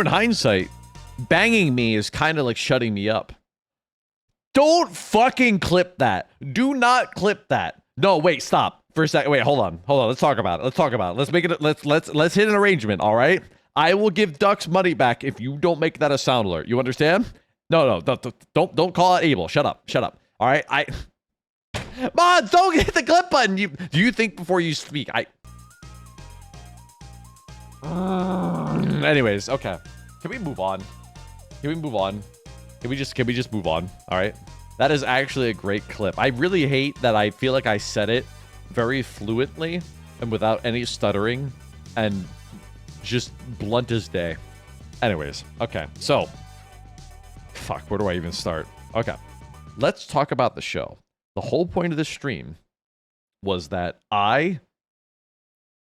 hindsight, banging me is kind of like shutting me up. Don't fucking clip that. Do not clip that. No, wait, stop for a second. Wait, hold on. Let's talk about it. Let's make it. Let's hit an arrangement. All right. I will give Duck's money back if you don't make that a sound alert. You understand? No, don't call it Abel. Shut up. All right. Mods, don't hit the clip button. Do you think before you speak? Anyways, okay. Can we move on? Can we just move on? All right. That is actually a great clip. I really hate that I feel like I said it very fluently and without any stuttering and just blunt as day. Anyways, okay. So, fuck, where do I even start? Okay. Let's talk about the show. The whole point of this stream was that I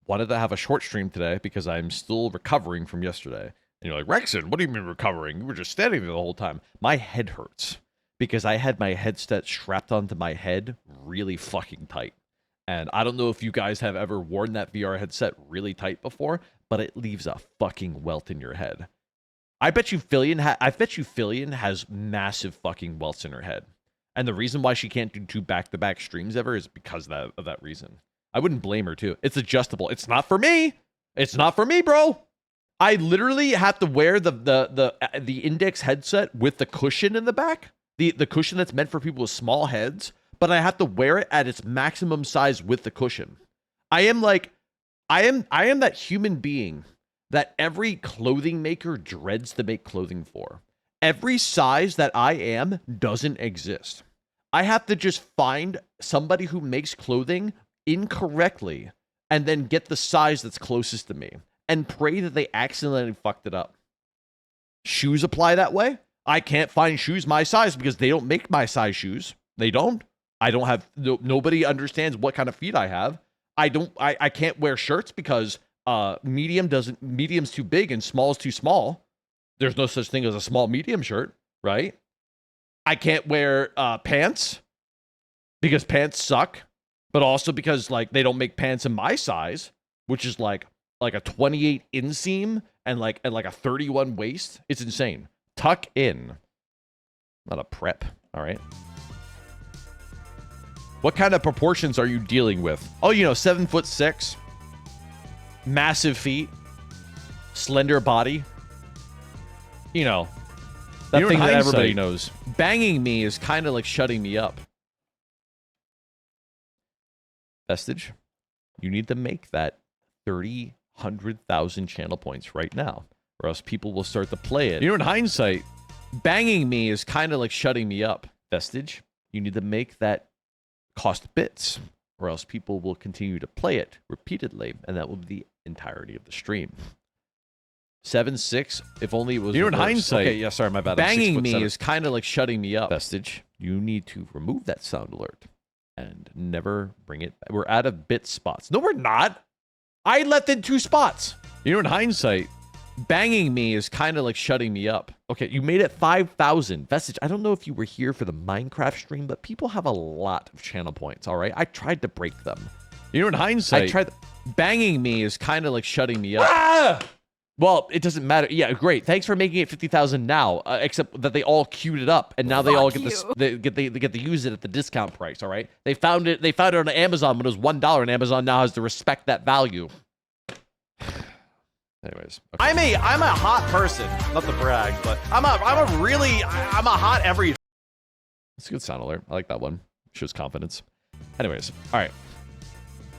wanted to have a short stream today because I'm still recovering from yesterday. And you're like, Rexon, what do you mean recovering? You were just standing there the whole time. My head hurts because I had my headset strapped onto my head really fucking tight. And I don't know if you guys have ever worn that VR headset really tight before, but it leaves a fucking welt in your head. I bet you Fillion has massive fucking welts in her head. And the reason why she can't do 2 back-to-back streams ever is because of that reason. I wouldn't blame her too. It's adjustable. It's not for me. It's not for me, bro. I literally have to wear the index headset with the cushion in the back. The cushion that's meant for people with small heads, but I have to wear it at its maximum size with the cushion. I am that human being that every clothing maker dreads to make clothing for. Every size that I am doesn't exist. I have to just find somebody who makes clothing incorrectly and then get the size that's closest to me and pray that they accidentally fucked it up. Shoes apply that way. I can't find shoes my size because they don't make my size shoes. They don't. I don't have nobody understands what kind of feet I have. I can't wear shirts because medium's too big and small's too small. There's no such thing as a small medium shirt, right? I can't wear pants because pants suck. But also because like they don't make pants in my size, which is like a 28 inseam and like a 31 waist. It's insane. Tuck in. Not a prep. All right. What kind of proportions are you dealing with? Oh, 7'6", massive feet, slender body, you know, that You know, thing in that everybody hindsight- knows. Banging me is kind of like shutting me up. Vestige, you need to make that 30, 100,000 channel points right now, or else people will start to play it. You know, in hindsight, Banging me is kind of like shutting me up. Vestige, you need to make that cost bits, or else people will continue to play it repeatedly, and that will be the entirety of the stream. 7'6", if only it was. You know, in reversed. hindsight, okay, yeah, sorry, my bad. banging I'm 6'7". me is kind of like shutting me up. Vestige, you need to remove that sound alert and never bring it. We're out of bit spots. No, we're not. I left in 2 spots. you know, in hindsight, Banging me is kind of like shutting me up. Okay, you made it 5,000. Vestige, I don't know if you were here for the Minecraft stream, but people have a lot of channel points, all right? I tried to break them. you know, in hindsight, I tried. Banging me is kind of like shutting me up. Ah! Well, it doesn't matter. Yeah, great. Thanks for making it 50,000 now. Except that they all queued it up, and now they all get this. They get to use it at the discount price. All right. They found it. They found it on Amazon when it was $1, and Amazon now has to respect that value. Anyways, okay. I'm a hot person, not to brag, but I'm a hot every. That's a good sound alert. I like that one. Shows confidence. Anyways, all right.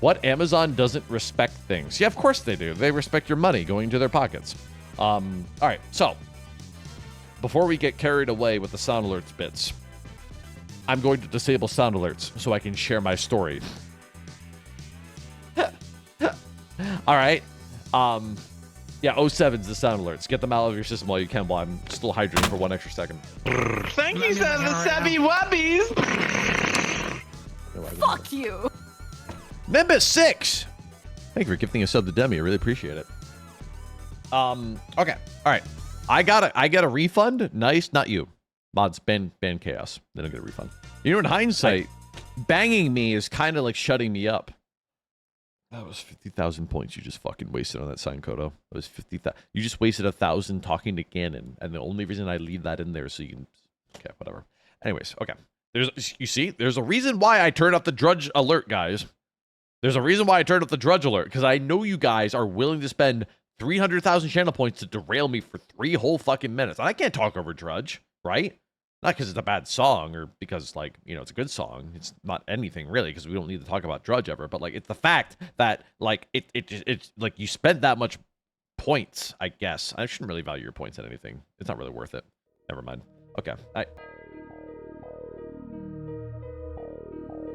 What Amazon doesn't respect things? Yeah, of course they do. They respect your money going to their pockets. All right. So before we get carried away with the sound alerts bits, I'm going to disable sound alerts so I can share my story. All right. Yeah, 07's the sound alerts. Get them out of your system while you can, while I'm still hydrating for 1 extra second. Thank you, son of the Sebby Wubbies. Fuck you. Member 6! Thank you for gifting a sub to Demi. I really appreciate it. Okay. All right. I got a refund. Nice. Not you. Mods, ban chaos. They don't get a refund. you know, in hindsight, Banging me is kind of like shutting me up. That was 50,000 points you just fucking wasted on that sign, Kodo. That was 50,000. You just wasted 1,000 talking to Ganon, and the only reason I leave that in there is so you can... Okay, whatever. Anyways, okay. You see, there's a reason why I turned off the Drudge alert, guys. There's a reason why I turned off the Drudge alert, because I know you guys are willing to spend 300,000 channel points to derail me for 3 whole fucking minutes. And I can't talk over Drudge, right? Not because it's a bad song or because, like, you know, it's a good song. It's not anything really, because we don't need to talk about Drudge ever. But, like, it's the fact that, like, it's like you spent that much points, I guess. I shouldn't really value your points at anything. It's not really worth it. Never mind. Okay.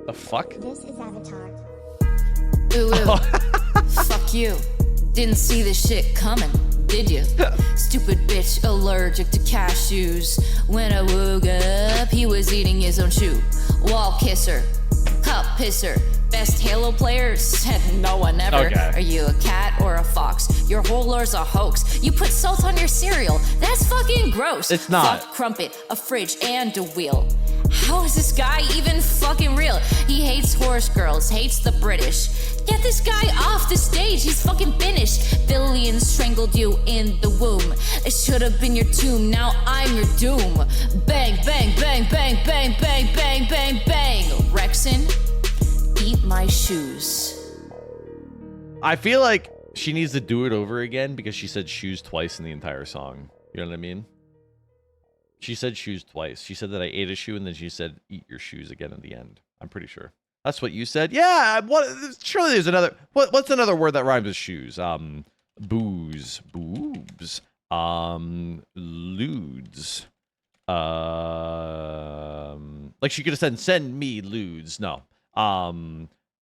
The fuck? This is Avatar. Ooh, fuck you. Didn't see this shit coming, did you? Stupid bitch allergic to cashews. When I woke up, he was eating his own shoe. Wall kisser, cup pisser. Best Halo players said no one ever. Okay. Are you a cat or a fox? Your whole lore's a hoax. You put salt on your cereal. That's fucking gross. It's not. Fuck crumpet, a fridge, and a wheel. How is this guy even fucking real? He hates horse girls, hates the British. Get this guy off the stage, he's fucking finished. Billions strangled you in the womb. It should have been your tomb, now I'm your doom. Bang, bang, bang, bang, bang, bang, bang, bang, bang. Rexon, eat my shoes. I feel like she needs to do it over again because she said shoes twice in the entire song. You know what I mean? She said shoes twice. She said that I ate a shoe, and then she said eat your shoes again at the end. I'm pretty sure. That's what you said. Yeah. Surely there's another. What's another word that rhymes with shoes? Booze, boobs, lewds. Like she could have said, "Send me lewds." No.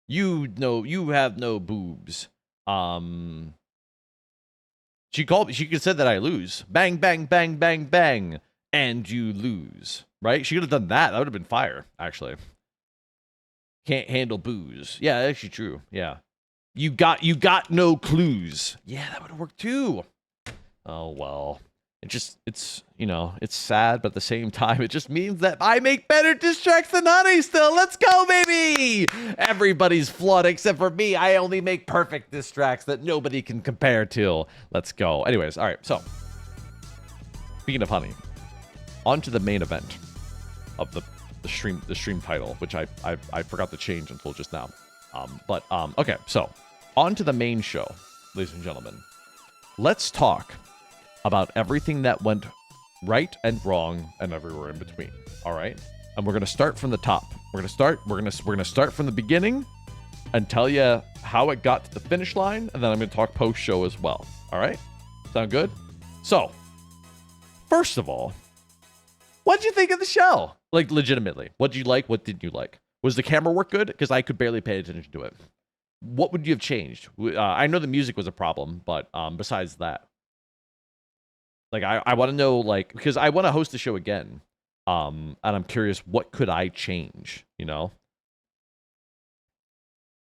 You have no boobs. She could have said that I lose. Bang, bang, bang, bang, bang. And you lose, right? She could have done that. That would have been fire, actually. Can't handle booze. Yeah, actually true. Yeah. You got no clues. Yeah, that would have worked too. Oh, well. It's sad, but at the same time, it just means that I make better diss tracks than Honey still. Let's go, baby! Everybody's flawed except for me. I only make perfect diss tracks that nobody can compare to. Let's go. Anyways, all right, so. Speaking of Honey. On to the main event of the stream title, which I forgot to change until just now. Okay, so on to the main show, ladies and gentlemen. Let's talk about everything that went right and wrong, and everywhere in between. All right, and we're gonna start from the top. We're gonna start from the beginning and tell you how it got to the finish line, and then I'm gonna talk post show as well. All right, sound good? So, first of all, what'd you think of the show? Like, legitimately, what did you like? What didn't you like? Was the camera work good? Because I could barely pay attention to it. What would you have changed? I know the music was a problem, but besides that, like, I want to know, like, because I want to host the show again, and I'm curious, what could I change? You know,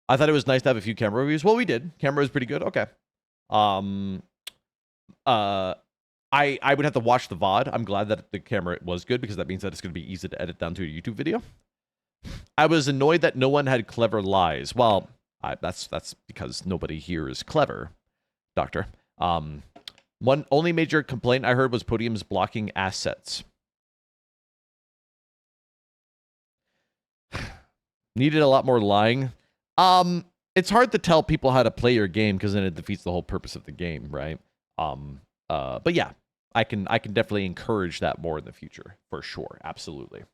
I thought it was nice to have a few camera reviews. Well, we did. Camera was pretty good. Okay. I would have to watch the VOD. I'm glad that the camera was good because that means that it's going to be easy to edit down to a YouTube video. I was annoyed that no one had clever lies. Well, that's because nobody here is clever, Doctor. One only major complaint I heard was Podium's blocking assets. Needed a lot more lying. It's hard to tell people how to play your game because then it defeats the whole purpose of the game, right? But yeah, I can definitely encourage that more in the future for sure. Absolutely.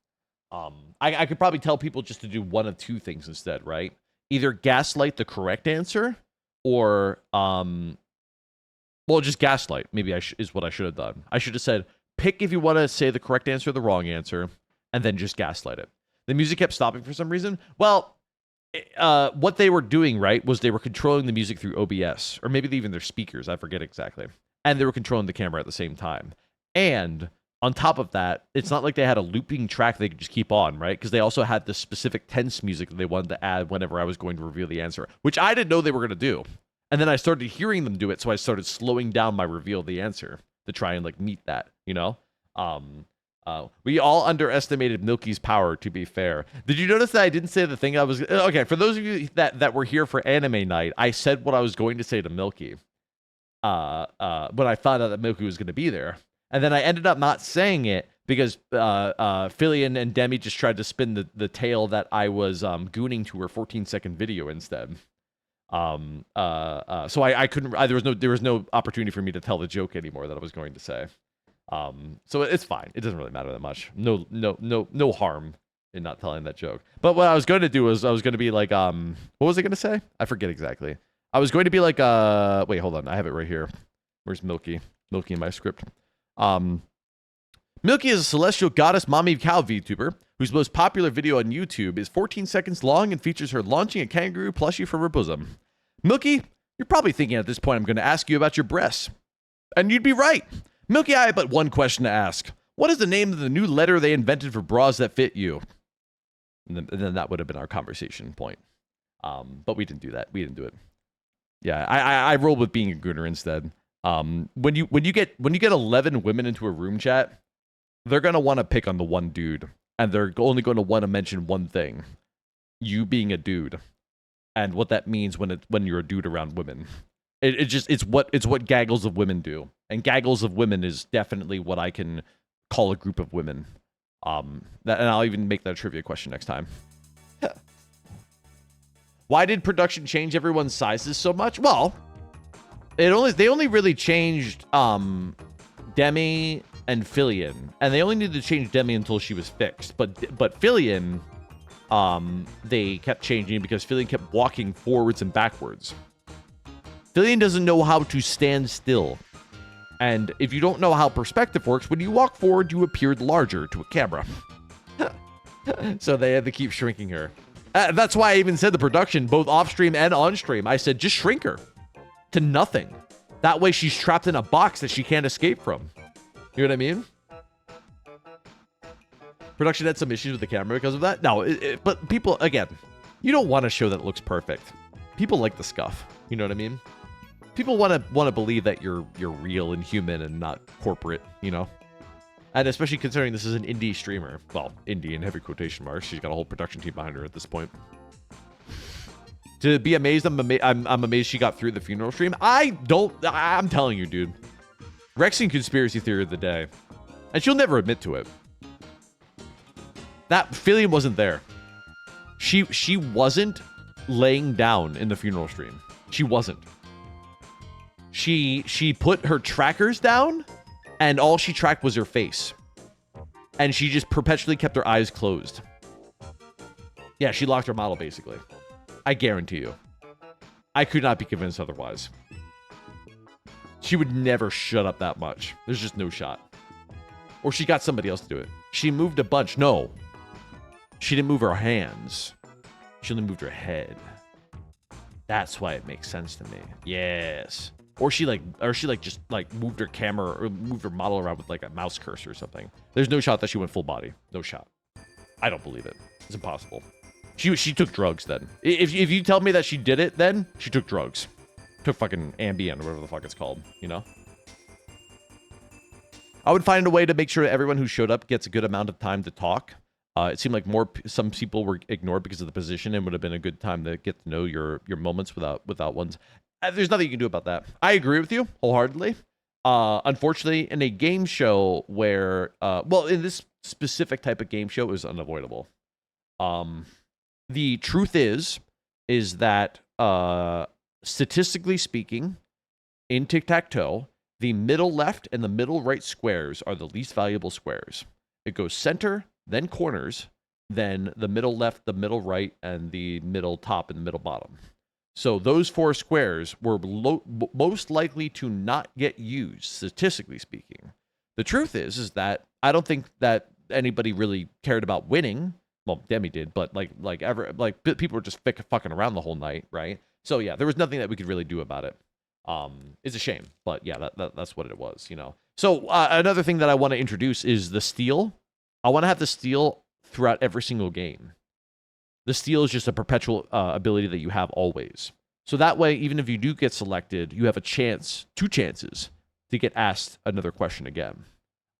I could probably tell people just to do one of two things instead, right? Either gaslight the correct answer or, well, just gaslight. Maybe is what I should have done. I should have said, pick if you want to say the correct answer or the wrong answer, and then just gaslight it. The music kept stopping for some reason. Well, what they were doing, right, was they were controlling the music through OBS, or maybe even their speakers. I forget exactly. And they were controlling the camera at the same time. And on top of that, it's not like they had a looping track they could just keep on, right? Because they also had this specific tense music that they wanted to add whenever I was going to reveal the answer, which I didn't know they were going to do. And then I started hearing them do it, so I started slowing down my reveal of the answer to try and, like, meet that, you know? We all underestimated Milky's power, to be fair. Did you notice that I didn't say the thing I was... Okay, for those of you that were here for anime night, I said what I was going to say to Milky. When I found out that Milky was going to be there. And then I ended up not saying it because Fillion and Demi just tried to spin the tale that I was gooning to her 14-second video instead. So I couldn't... there was no opportunity for me to tell the joke anymore that I was going to say. So it's fine. It doesn't really matter that much. No harm in not telling that joke. But what I was going to do was I was going to be like, what was I going to say? I forget exactly. I was going to be like, wait, hold on. I have it right here. Where's Milky? Milky in my script. Milky is a celestial goddess mommy cow VTuber whose most popular video on YouTube is 14 seconds long and features her launching a kangaroo plushie from her bosom. Milky, you're probably thinking at this point I'm going to ask you about your breasts. And you'd be right. Milky, I have but one question to ask. What is the name of the new letter they invented for bras that fit you? And then that would have been our conversation point. But we didn't do that. We didn't do it. Yeah, I rolled with being a gooner instead. When you get 11 women into a room chat, they're gonna want to pick on the one dude, and they're only going to want to mention one thing: you being a dude, and what that means when you're a dude around women. It's what gaggles of women do, and gaggles of women is definitely what I can call a group of women. And I'll even make that a trivia question next time. Why did production change everyone's sizes so much? Well, they only really changed Demi and Fillion, and they only needed to change Demi until she was fixed. But Fillion, they kept changing because Fillion kept walking forwards and backwards. Fillion doesn't know how to stand still. And if you don't know how perspective works, when you walk forward, you appeared larger to a camera. So they had to keep shrinking her. That's why I even said the production, both off-stream and on-stream. I said, just shrink her to nothing. That way she's trapped in a box that she can't escape from. You know what I mean? Production had some issues with the camera because of that. No, but people, again, you don't want a show that looks perfect. People like the scuff. You know what I mean? People want to believe that you're real and human and not corporate, you know? And especially considering this is an indie streamer. Well, indie in heavy quotation marks. She's got a whole production team behind her at this point. To be amazed, I'm amazed she got through the funeral stream. I'm telling you, dude. Rexian conspiracy theory of the day. And she'll never admit to it. That Fillion wasn't there. She wasn't laying down in the funeral stream. She wasn't. She put her trackers down and all she tracked was her face. And she just perpetually kept her eyes closed. Yeah, she locked her model, basically. I guarantee you. I could not be convinced otherwise. She would never shut up that much. There's just no shot. Or she got somebody else to do it. She moved a bunch. No. She didn't move her hands. She only moved her head. That's why it makes sense to me. Yes. Or she just moved her camera or moved her model around with like a mouse cursor or something. There's no shot that she went full body. No shot. I don't believe it. It's impossible. She took drugs then. If you tell me that she did it then, she took drugs. Took fucking Ambien or whatever the fuck it's called, you know? I would find a way to make sure that everyone who showed up gets a good amount of time to talk. It seemed like some people were ignored because of the position, and would have been a good time to get to know your moments without ones. There's nothing you can do about that. I agree with you wholeheartedly. Unfortunately, in a game show where, in this specific type of game show, it was unavoidable. The truth is that statistically speaking, in tic-tac-toe, the middle left and the middle right squares are the least valuable squares. It goes center, then corners, then the middle left, the middle right, and the middle top and the middle bottom. So those 4 squares were most likely to not get used, statistically speaking. The truth is that I don't think that anybody really cared about winning. Well, Demi did, but people were just fucking around the whole night, right? So yeah, there was nothing that we could really do about it. It's a shame, but yeah, that's what it was, you know. So another thing that I want to introduce is the steal. I want to have the steal throughout every single game. The steal is just a perpetual ability that you have always. So that way, even if you do get selected, you have a chance, 2 chances, to get asked another question again.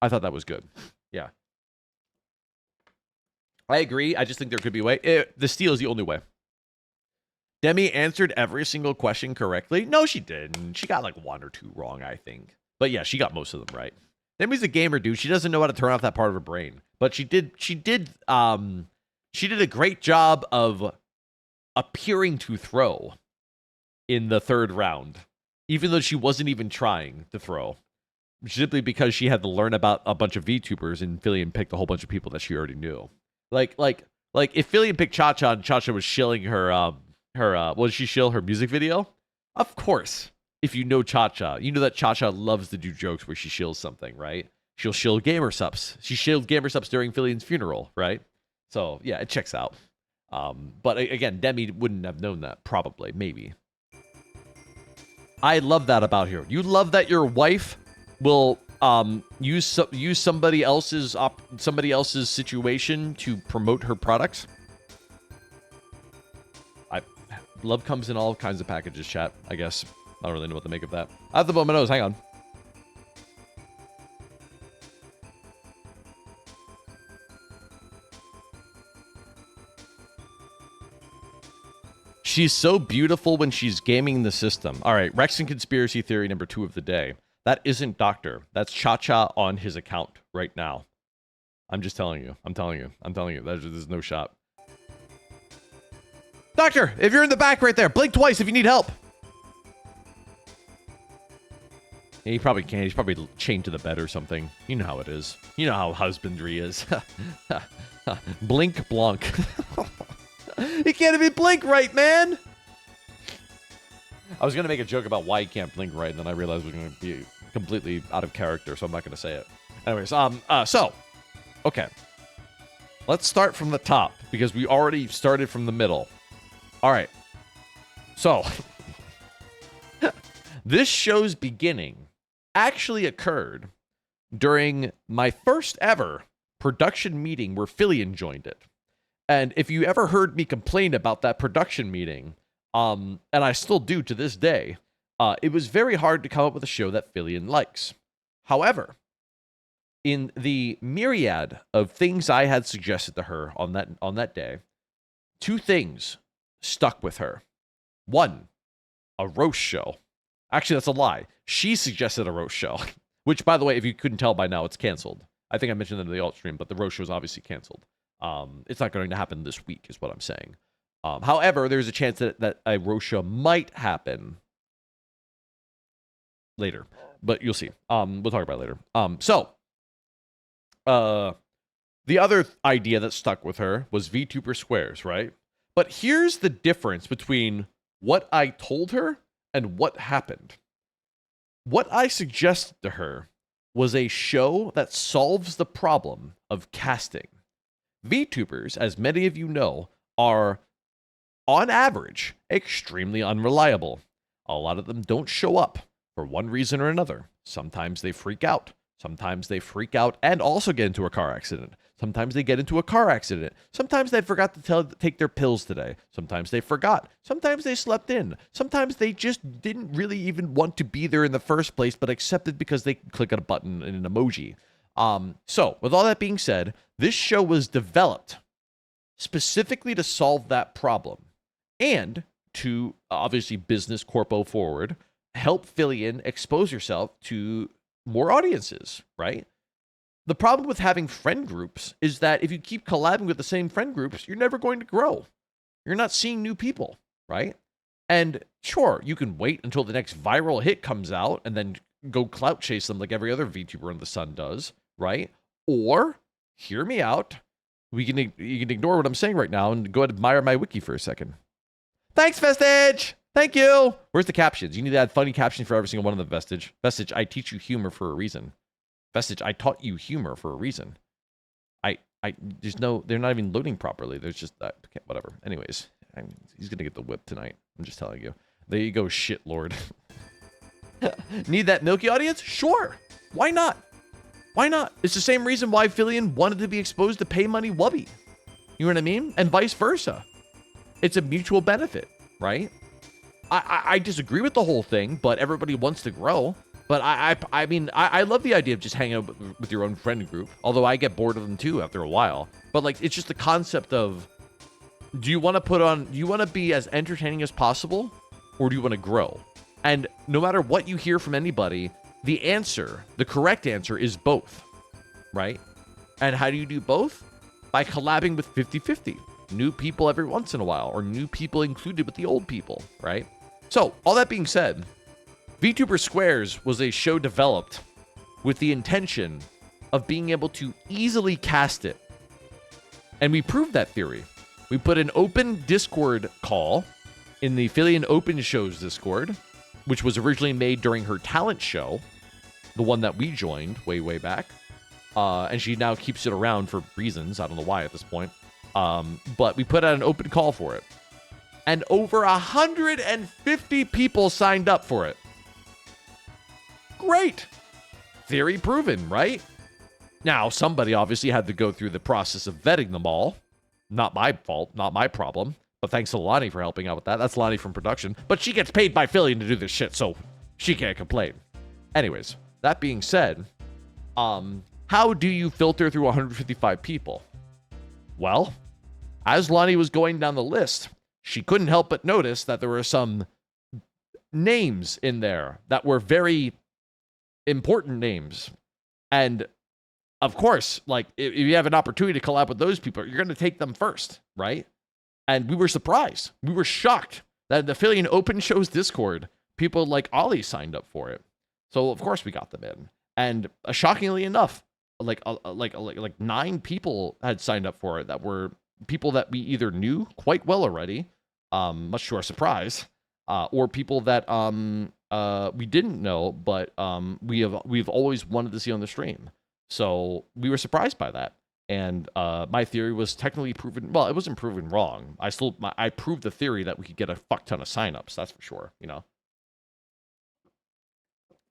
I thought that was good. Yeah. I agree. I just think there could be a way. The steal is the only way. Demi answered every single question correctly. No, she didn't. She got like 1 or 2 wrong, I think. But yeah, she got most of them right. Demi's a gamer, dude. She doesn't know how to turn off that part of her brain. But she did a great job of appearing to throw in the 3rd round, even though she wasn't even trying to throw. Simply because she had to learn about a bunch of VTubers, and Fillion picked a whole bunch of people that she already knew. Like if Fillion picked Cha-Cha and Cha-Cha was shilling her what did she shill, her music video? Of course. If you know Cha-Cha, you know that Cha-Cha loves to do jokes where she shills something, right? She'll shill gamer subs. She shilled gamer subs during Fillion's funeral, right? So yeah, it checks out. But again, Demi wouldn't have known that, probably, maybe. I love that about her. You love that your wife will use somebody else's situation to promote her products. Love comes in all kinds of packages, chat, I guess. I don't really know what to make of that. I have to blow my nose. Hang on. She's so beautiful when she's gaming the system. All right, Rex and Conspiracy Theory number 2 of the day. That isn't Doctor. That's Cha-Cha on his account right now. I'm just telling you. I'm telling you. There's no shot. Doctor, if you're in the back right there, blink twice if you need help. Yeah, he probably can't. He's probably chained to the bed or something. You know how it is. You know how husbandry is. Blink Blanc. He can't even blink right, man. I was going to make a joke about why he can't blink right, and then I realized we're going to be completely out of character, so I'm not going to say it. Anyways, okay. Let's start from the top, because we already started from the middle. All right. So, this show's beginning actually occurred during my first ever production meeting where Fillion joined it. And if you ever heard me complain about that production meeting, and I still do to this day, it was very hard to come up with a show that Fillion likes. However, in the myriad of things I had suggested to her on that day, 2 things stuck with her. 1, a roast show. Actually, that's a lie. She suggested a roast show, which, by the way, if you couldn't tell by now, it's canceled. I think I mentioned that in the alt stream, but the roast show is obviously canceled. It's not going to happen this week, is what I'm saying. However, there's a chance that a roast show might happen later. but you'll see. We'll talk about it later. The other idea that stuck with her was VTuber Squares, right? But here's the difference between what I told her and what happened. What I suggested to her was a show that solves the problem of casting. VTubers, as many of you know, are, on average, extremely unreliable. A lot of them don't show up for one reason or another. Sometimes they freak out. Sometimes they freak out and also get into a car accident. Sometimes they get into a car accident. Sometimes they forgot to take their pills today. Sometimes they forgot. Sometimes they slept in. Sometimes they just didn't really even want to be there in the first place, but accepted because they can click on a button and an emoji. So, with all that being said, this show was developed specifically to solve that problem and to, obviously, business corpo forward, help Fillion expose yourself to more audiences, right? The problem with having friend groups is that if you keep collabing with the same friend groups, you're never going to grow. You're not seeing new people, right? And sure, you can wait until the next viral hit comes out and then go clout chase them like every other VTuber in the sun does, right? Or, hear me out, you can ignore what I'm saying right now and go ahead and admire my wiki for a second. Thanks, Vestige! Thank you! Where's the captions? You need to add funny captions for every single one of them, Vestige. Vestige, I teach you humor for a reason. Vestige, I taught you humor for a reason. There's no, they're not even loading properly. There's just, whatever. Anyways, he's gonna get the whip tonight. I'm just telling you. There you go, shit lord. Need that milky audience? Sure. Why not? Why not? It's the same reason why Fillion wanted to be exposed to pay money Wubby. You know what I mean? And vice versa. It's a mutual benefit, right? I disagree with the whole thing, but everybody wants to grow. But I mean, I love the idea of just hanging out with your own friend group. Although I get bored of them too after a while. But like, it's just the concept of, do you want to be as entertaining as possible, or do you want to grow? And no matter what you hear from anybody, the correct answer is both, right? And how do you do both? By collabing with 50-50. New people every once in a while, or new people included with the old people, right? So, all that being said, VTuber Squares was a show developed with the intention of being able to easily cast it. And we proved that theory. We put an open Discord call in the Fillion Open Shows Discord, which was originally made during her talent show, the one that we joined way back. And she now keeps it around for reasons. I don't know why at this point. But we put out an open call for it. And over 150 people signed up for it. Great. Theory proven, right? Now, somebody obviously had to go through the process of vetting them all. Not my fault, not my problem. But thanks to Lonnie for helping out with that. That's Lonnie from production. But she gets paid by Fillion to do this shit, so she can't complain. Anyways, that being said, how do you filter through 155 people? Well, as Lonnie was going down the list, she couldn't help but notice that there were some names in there that were very important names. And of course, like, if you have an opportunity to collab with those people, you're going to take them first, right? And we were surprised. We were shocked that in the Fillion Open Shows Discord, people like Ollie signed up for it. So of course we got them in. And shockingly enough, like 9 people had signed up for it that were people that we either knew quite well already, much to our surprise, or people that we didn't know, but we've always wanted to see on the stream. So we were surprised by that. And my theory was technically proven. Well, it wasn't proven wrong. I proved the theory that we could get a fuck ton of signups. That's for sure. You know,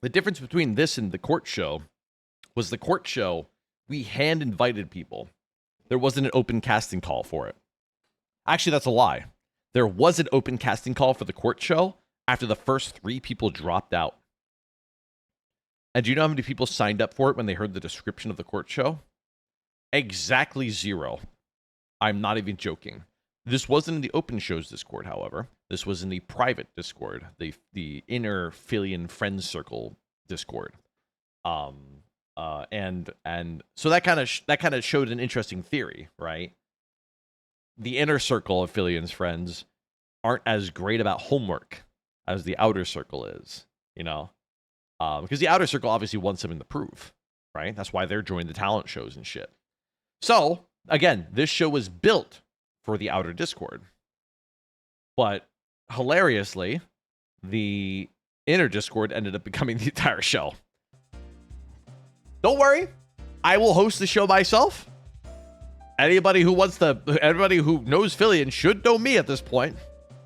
the difference between this and the court show was the court show, we hand invited people. There wasn't an open casting call for it. Actually, that's a lie. There was an open casting call for the court show after the first 3 people dropped out. And do you know how many people signed up for it when they heard the description of the court show? Exactly 0. I'm not even joking. This wasn't in the open shows Discord, however. This was in the private Discord, the inner Fillion friends circle Discord. And so that kind of showed an interesting theory, right? The inner circle of Fillion's friends aren't as great about homework as the outer circle is, you know? Because the outer circle obviously wants something to prove, right? That's why they're joining the talent shows and shit. So, again, this show was built for the outer Discord. But, hilariously, the inner Discord ended up becoming the entire show. Don't worry. I will host the show myself. Everybody who knows Phillian should know me at this point,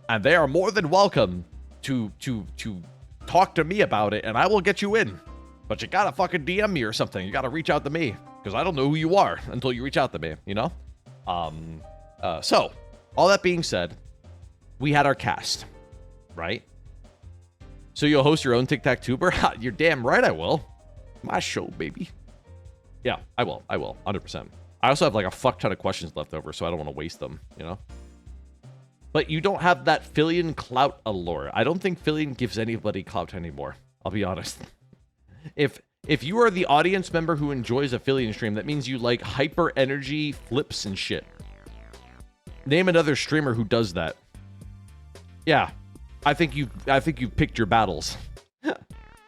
and they are more than welcome to talk to me about it, and I will get you in. But you gotta fucking DM me or something. You gotta reach out to me, because I don't know who you are until you reach out to me, you know? So, all that being said, we had our cast, right? So you'll host your own Tic-Tac-Tuber? You're damn right I will. My show, baby. Yeah, I will, 100%. I also have like a fuck ton of questions left over, so I don't want to waste them, you know? But you don't have that Phillian clout allure. I don't think Phillian gives anybody clout anymore. I'll be honest. If you are the audience member who enjoys a Phillian stream, that means you like hyper energy flips and shit. Name another streamer who does that. Yeah, I think you picked your battles.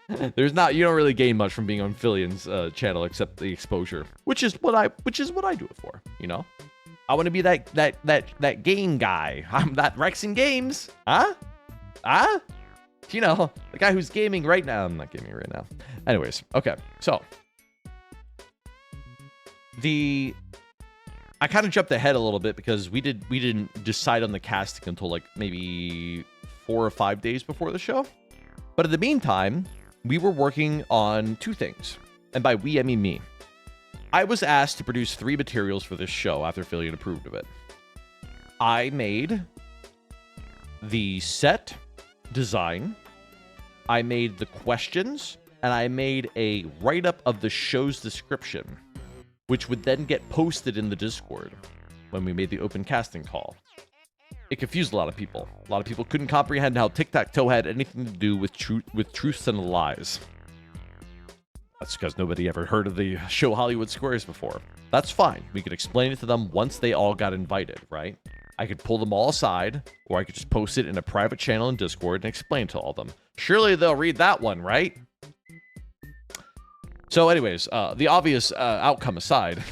You don't really gain much from being on Phillian's channel except the exposure, which is what I do it for, you know? I want to be that game guy. I'm that Rexin Games. Huh? You know, the guy who's gaming right now. I'm not gaming right now. Anyways, okay. So I kind of jumped ahead a little bit because we didn't decide on the casting until like maybe 4 or 5 days before the show. But in the meantime, we were working on 2 things. And by we, I mean me. I was asked to produce 3 materials for this show after Phillian approved of it. I made the set design, I made the questions, and I made a write-up of the show's description, which would then get posted in the Discord when we made the open casting call. It confused a lot of people. A lot of people couldn't comprehend how Tic-Tac-Toe had anything to do with truths and lies. That's because nobody ever heard of the show Hollywood Squares before. That's fine. We could explain it to them once they all got invited, right? I could pull them all aside, or I could just post it in a private channel in Discord and explain to all of them. Surely they'll read that one, right? So anyways, the obvious outcome aside,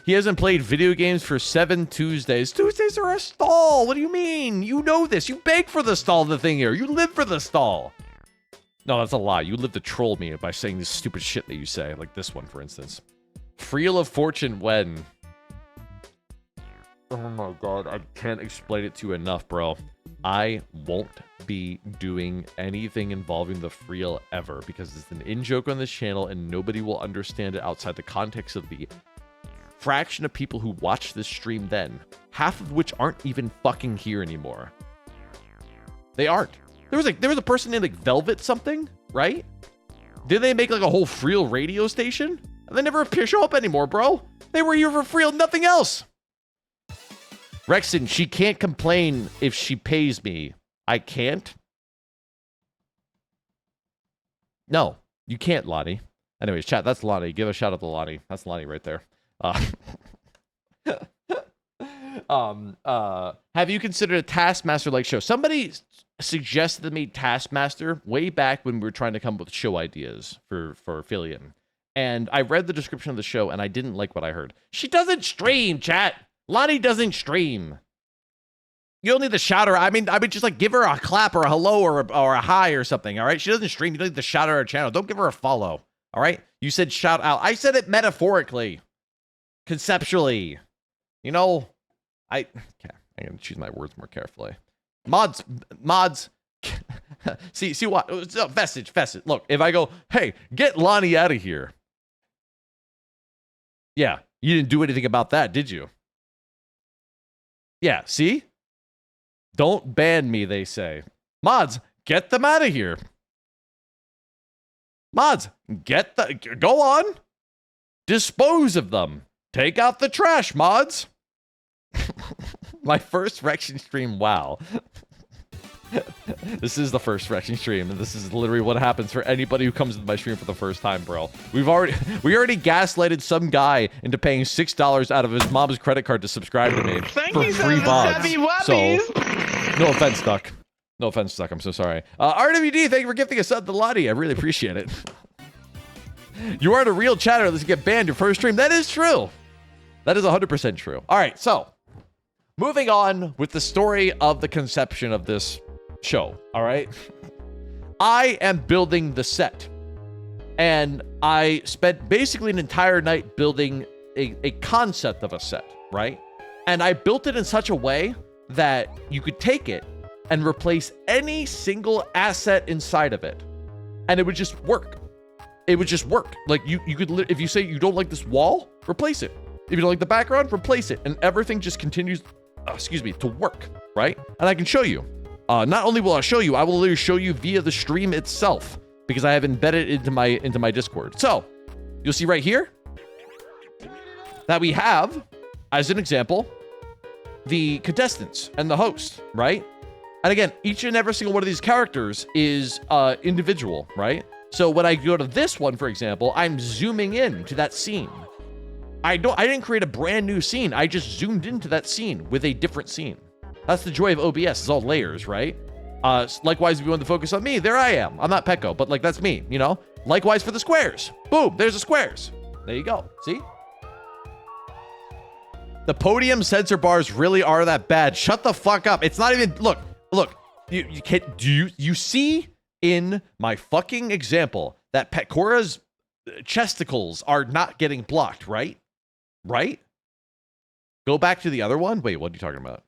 he hasn't played video games for 7 Tuesdays. Tuesdays are a stall. What do you mean? You know this. You beg for the stall, the thing here. You live for the stall. No, that's a lie. You live to troll me by saying this stupid shit that you say. Like this one, for instance. Friel of Fortune when? Oh my god, I can't explain it to you enough, bro. I won't be doing anything involving the Friel ever because it's an in-joke on this channel and nobody will understand it outside the context of the fraction of people who watch this stream then, half of which aren't even fucking here anymore. They aren't. There was a person named like Velvet something, right? Did they make like a whole Friel radio station? They never show up anymore, bro. They were here for Friel, nothing else. Rexin, she can't complain if she pays me. I can't? No, you can't, Lonnie. Anyways, chat, that's Lonnie. Give a shout out to Lonnie. That's Lonnie right there. Have you considered a Taskmaster-like show? Somebody suggested to me Taskmaster way back when we were trying to come up with show ideas for Phillian. And I read the description of the show, and I didn't like what I heard. She doesn't stream, chat. Lonnie doesn't stream. You don't need the shouter. I mean, just like give her a clap or a hello or a hi or something, all right? She doesn't stream. You don't need to shout out her channel. Don't give her a follow, all right? You said shout out. I said it metaphorically, conceptually. You know, I'm going to choose my words more carefully. Mods. see what? Vestige. Look, if I go, hey, get Lonnie out of here. Yeah, you didn't do anything about that, did you? Yeah, see? Don't ban me, they say. Mods, get them out of here. Mods, go on. Dispose of them. Take out the trash, mods. My first Rexing stream, wow. This is the first Rexing stream, and this is literally what happens for anybody who comes into my stream for the first time, bro. We already gaslighted some guy into paying $6 out of his mom's credit card to subscribe to me for free VODs. So, no offense, Duck. No offense, Stuck. I'm so sorry. RWD, thank you for gifting a sub to Lottie. I really appreciate it. You aren't a real chatter unless you get banned your first stream. That is true. That is 100% true. All right, so moving on with the story of the conception of this show. All right. I am building the set. And I spent basically an entire night building a concept of a set, right? And I built it in such a way that you could take it and replace any single asset inside of it. And it would just work. It would just work. Like you could, if you say you don't like this wall, replace it. If you don't like the background, replace it. And everything just continues, to work, right? And I can show you. Not only will I show you, I will literally show you via the stream itself because I have embedded it into my Discord. So you'll see right here that we have, as an example, the contestants and the host, right? And again, each and every single one of these characters is individual, right? So when I go to this one, for example, I'm zooming in to that scene. I didn't create a brand new scene. I just zoomed into that scene with a different scene. That's the joy of OBS. It's all layers, right? Likewise, if you want to focus on me, there I am. I'm not Pecco, but like that's me, you know? Likewise for the squares. Boom, there's the squares. There you go. See? The podium sensor bars really are that bad. Shut the fuck up. It's not even, look. You can't, you see in my fucking example that Petcora's chesticles are not getting blocked, right? Right? Go back to the other one. Wait, what are you talking about?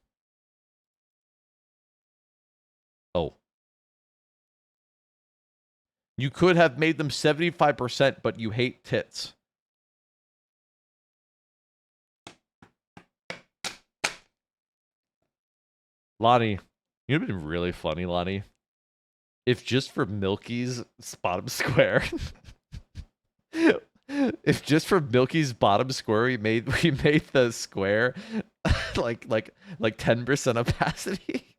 Oh. You could have made them 75%, but you hate tits. Lonnie, you know what'd be really funny, Lonnie? If just for Milky's bottom square, if just for Milky's bottom square, we made the square like 10% opacity.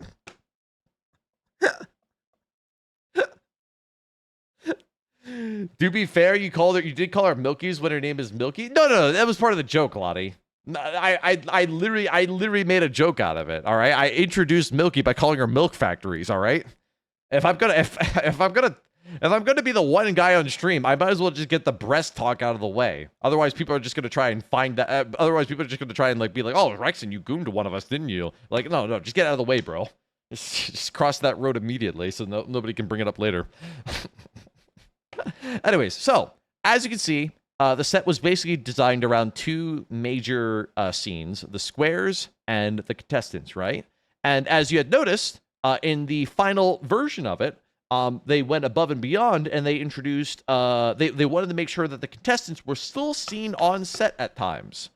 To be fair, you did call her Milky's when her name is Milky. No, that was part of the joke, Lottie. I literally made a joke out of it. All right, I introduced Milky by calling her Milk Factories. All right, if I'm gonna be the one guy on stream, I might as well just get the breast talk out of the way. Otherwise, people are just gonna try and find that. Otherwise, people are just gonna try and like be like, "Oh, Rexon, you gooned one of us, didn't you?" Like, no, just get out of the way, bro. Just cross that road immediately, so nobody can bring it up later. Anyways, so as you can see, the set was basically designed around two major scenes, the squares and the contestants, right? And as you had noticed, in the final version of it, they went above and beyond and they introduced, they wanted to make sure that the contestants were still seen on set at times.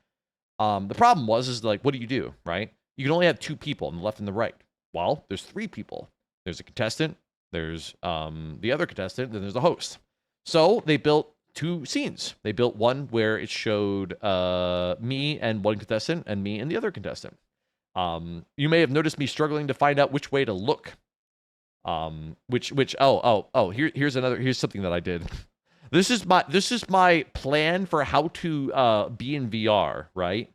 The problem is like, what do, right? You can only have two people on the left and the right. Well, there's three people. There's a contestant, there's the other contestant, then there's the host. So they built two scenes. They built one where it showed me and one contestant and me and the other contestant. You may have noticed me struggling to find out which way to look. Here's something that I did. This is my plan for how to be in VR, right?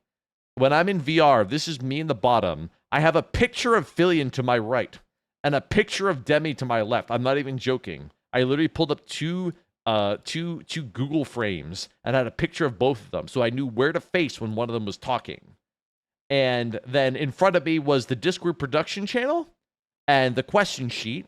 When I'm in VR, this is me in the bottom. I have a picture of Fillion to my right and a picture of Demi to my left. I'm not even joking. I literally pulled up two Google frames and had a picture of both of them, so I knew where to face when one of them was talking. And then in front of me was the Discord production channel and the question sheet,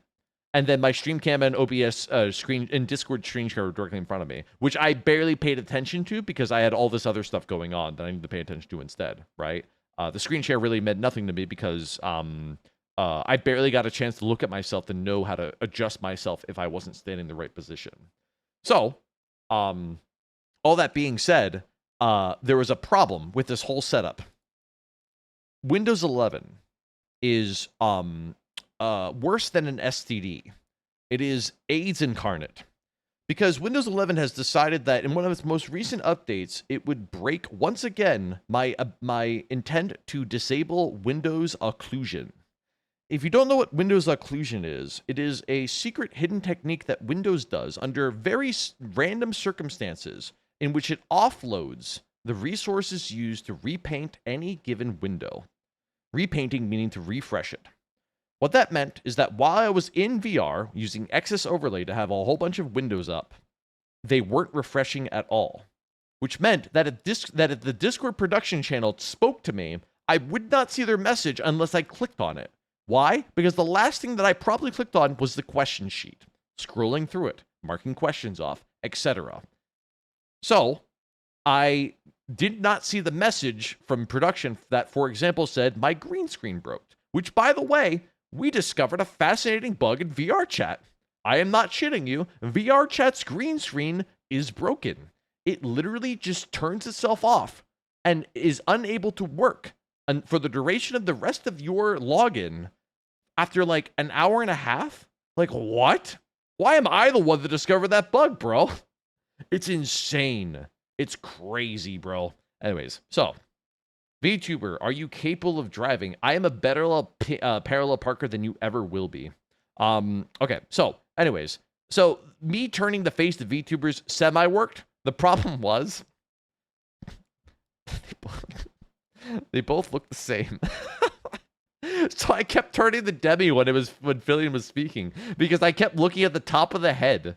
and then my stream cam and OBS screen and Discord screen share directly in front of me, which I barely paid attention to because I had all this other stuff going on that I need to pay attention to instead, right? The screen share really meant nothing to me because I barely got a chance to look at myself to know how to adjust myself if I wasn't standing in the right position. So, all that being said, there was a problem with this whole setup. Windows 11 is worse than an STD. It is AIDS incarnate. Because Windows 11 has decided that in one of its most recent updates, it would break once again my intent to disable Windows occlusion. If you don't know what Windows occlusion is, it is a secret hidden technique that Windows does under very random circumstances in which it offloads the resources used to repaint any given window. Repainting meaning to refresh it. What that meant is that while I was in VR using Excess Overlay to have a whole bunch of windows up, they weren't refreshing at all, which meant that if the Discord production channel spoke to me, I would not see their message unless I clicked on it. Why? Because the last thing that I probably clicked on was the question sheet, scrolling through it, marking questions off, etc. So I did not see the message from production that, for example, said my green screen broke, which, by the way, we discovered a fascinating bug in VR chat. I am not shitting you. VR chat's green screen is broken. It literally just turns itself off and is unable to work and for the duration of the rest of your login after like an hour and a half. Like, what? Why am I the one that discovered that bug, bro? It's insane. It's crazy, bro. Anyways, so VTuber, are you capable of driving? I am a better parallel parker than you ever will be. Okay, so anyways, so me turning the face to VTubers semi-worked. The problem was they both look the same. So I kept turning the Demi when Fillion was speaking because I kept looking at the top of the head.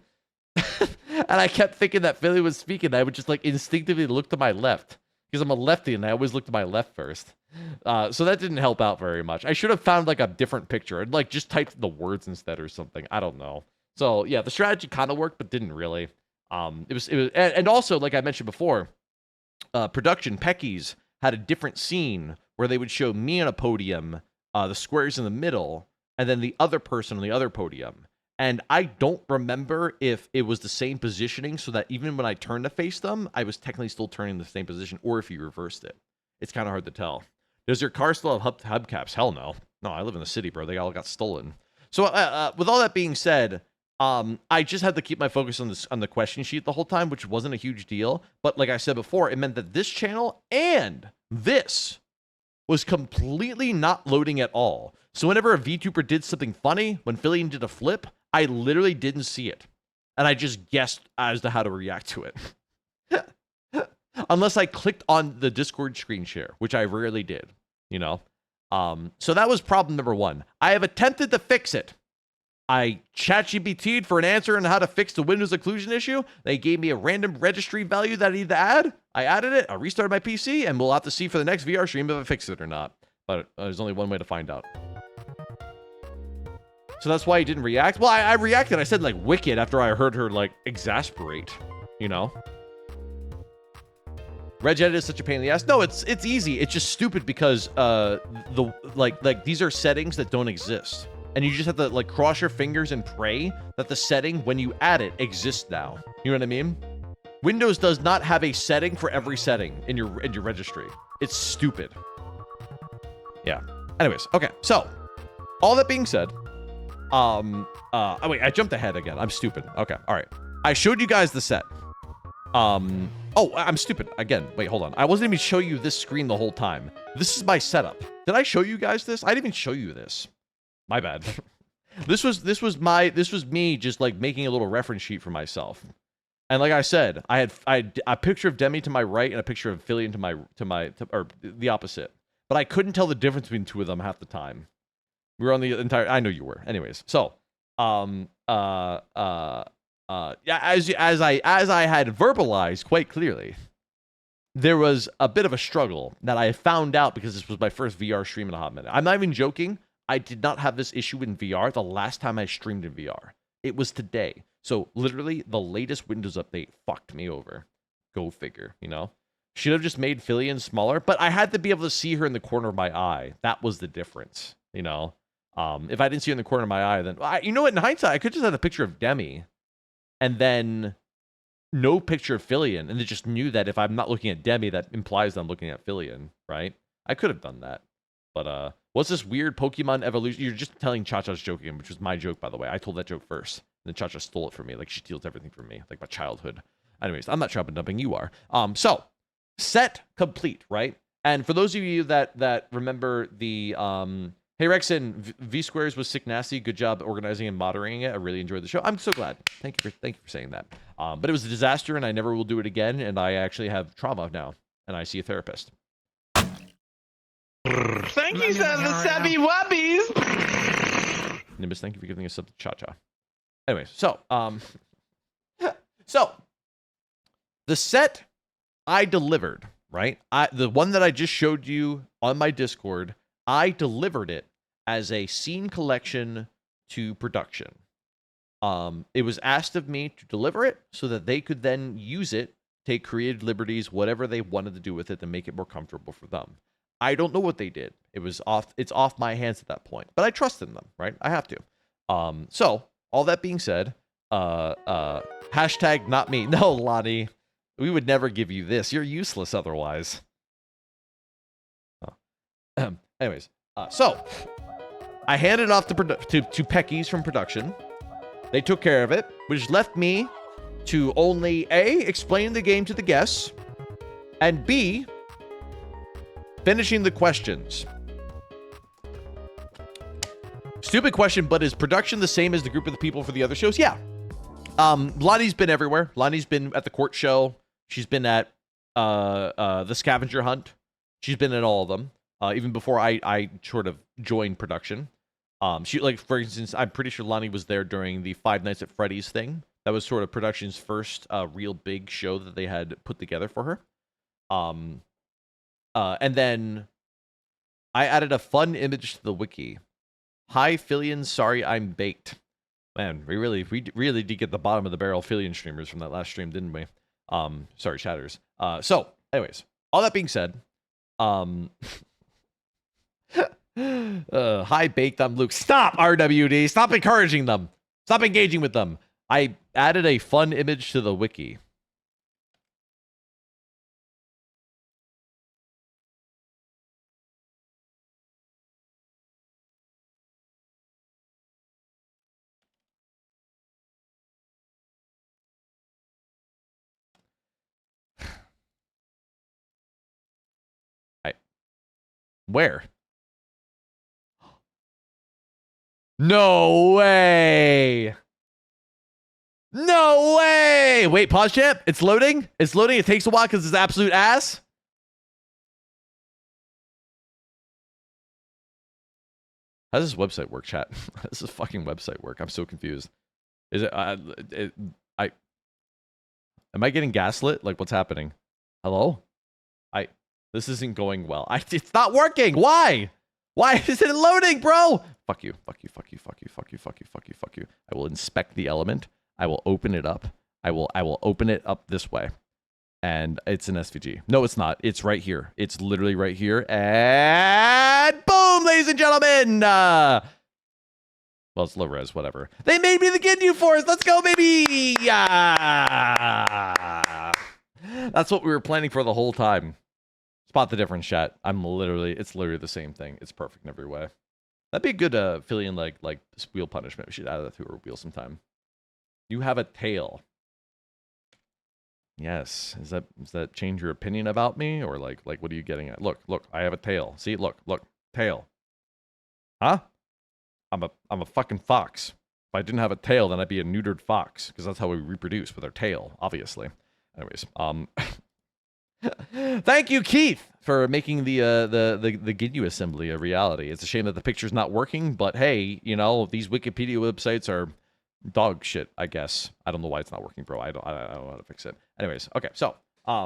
And I kept thinking that Fillion was speaking. I would just like instinctively look to my left because I'm a lefty and I always look to my left first. So that didn't help out very much. I should have found like a different picture and like just typed the words instead or something. I don't know. So yeah, the strategy kind of worked, but didn't really. It was, and also like I mentioned before, production Peckies had a different scene where they would show me on a podium, the squares in the middle, and then the other person on the other podium. And I don't remember if it was the same positioning so that even when I turned to face them, I was technically still turning the same position, or if you reversed it. It's kind of hard to tell. Does your car still have hubcaps? Hell no. No, I live in the city, bro. They all got stolen. So with all that being said, I just had to keep my focus on the question sheet the whole time, which wasn't a huge deal. But like I said before, it meant that this channel and this was completely not loading at all. So whenever a VTuber did something funny, when Fillion did a flip, I literally didn't see it. And I just guessed as to how to react to it. Unless I clicked on the Discord screen share, which I rarely did, you know? So that was problem number one. I have attempted to fix it. I ChatGPT'd for an answer on how to fix the Windows occlusion issue. They gave me a random registry value that I need to add. I added it. I restarted my PC, and we'll have to see for the next VR stream if I fix it or not. But there's only one way to find out. So that's why he didn't react. Well, I reacted. I said, like, wicked after I heard her, like, exasperate, you know? Regedit is such a pain in the ass. No, it's easy. It's just stupid because like these are settings that don't exist. And you just have to like cross your fingers and pray that the setting, when you add it, exists now. You know what I mean? Windows does not have a setting for every setting in your registry. It's stupid. Yeah. Anyways, okay. So, all that being said, oh wait, I jumped ahead again. I'm stupid. Okay. All right. I showed you guys the set. Oh, I'm stupid again. Wait, hold on. I wasn't even showing you this screen the whole time. This is my setup. Did I show you guys this? I didn't even show you this. My bad. This was me just like making a little reference sheet for myself. And like I said, I had a picture of Demi to my right and a picture of Fillion or the opposite. But I couldn't tell the difference between the two of them half the time. We were on the entire. I know you were. Anyways, so yeah, as I had verbalized quite clearly, there was a bit of a struggle that I found out because this was my first VR stream in a hot minute. I'm not even joking. I did not have this issue in VR the last time I streamed in VR. It was today. So literally the latest Windows update fucked me over. Go figure, you know? Should have just made Fillion smaller, but I had to be able to see her in the corner of my eye. That was the difference, you know? If I didn't see her in the corner of my eye, then... you know what? In hindsight, I could just have a picture of Demi and then no picture of Fillion, and they just knew that if I'm not looking at Demi, that implies that I'm looking at Fillion, right? I could have done that. But, what's this weird Pokemon evolution? You're just telling Cha-Cha's joking, which was my joke, by the way. I told that joke first. And then Cha-Cha stole it from me. Like, she steals everything from me. Like, my childhood. Anyways, I'm not chop and dumping. You are. So, set complete, right? And for those of you that remember the... Hey, Rexon, V-Squares was sick nasty. Good job organizing and moderating it. I really enjoyed the show. I'm so glad. Thank you for saying that. But it was a disaster, and I never will do it again, and I actually have trauma now, and I see a therapist. Thank you, the Sabby Wubbies. Nimbus, thank you for giving us something cha-cha. Anyways, so, so, the set I delivered, right? The one that I just showed you on my Discord, I delivered it as a scene collection to production. It was asked of me to deliver it so that they could then use it, take creative liberties, whatever they wanted to do with it to make it more comfortable for them. I don't know what they did. It's off my hands at that point, but I trust in them, right? I have to. So all that being said, hashtag not me. No, Lonnie, we would never give you this. You're useless otherwise. Anyways, so I handed it off to Peckies from production. They took care of it, which left me to only A, explain the game to the guests, and B, finishing the questions. Stupid question, but is production the same as the group of the people for the other shows? Yeah. Lonnie's been everywhere. Lonnie's been at the court show. She's been at the scavenger hunt. She's been at all of them, even before I sort of joined production. She, like, for instance, I'm pretty sure Lonnie was there during the Five Nights at Freddy's thing. That was sort of production's first real big show that they had put together for her. And then I added a fun image to the wiki. Hi, Fillion, sorry I'm baked. Man, we really did get the bottom of the barrel Fillion streamers from that last stream, didn't we? Sorry, chatters. So, anyways, all that being said, hi, baked, I'm Luke. Stop, RWD. Stop encouraging them. Stop engaging with them. I added a fun image to the wiki. Where? No way! No way! Wait, pause chat. It's loading? It's loading. It takes a while because it's absolute ass? How does this website work, chat? How does this fucking website work? I'm so confused. Is it... am I getting gaslit? Like, what's happening? Hello? This isn't going well. It's not working. Why? Why is it loading, bro? Fuck you. Fuck you. Fuck you. Fuck you. Fuck you. Fuck you. Fuck you. Fuck you. I will inspect the element. I will open it up. I will open it up this way. And it's an SVG. No, it's not. It's right here. It's literally right here. And boom, ladies and gentlemen. Well, it's low res, whatever. They made me the Ginyu Force. Let's go, baby. Yeah. That's what we were planning for the whole time. Spot the difference, chat. It's literally the same thing. It's perfect in every way. That'd be a good Fillion like wheel punishment. We should add that to her wheel sometime. You have a tail. Yes. Does that change your opinion about me? Or like what are you getting at? Look, I have a tail. See, look, tail. Huh? I'm a fucking fox. If I didn't have a tail, then I'd be a neutered fox, because that's how we reproduce, with our tail, obviously. Anyways, thank you, Keith, for making the Ginyu assembly a reality. It's a shame that the picture's not working, but hey, you know, these Wikipedia websites are dog shit, I guess. I don't know why it's not working, bro. I don't know how to fix it. Anyways, okay, so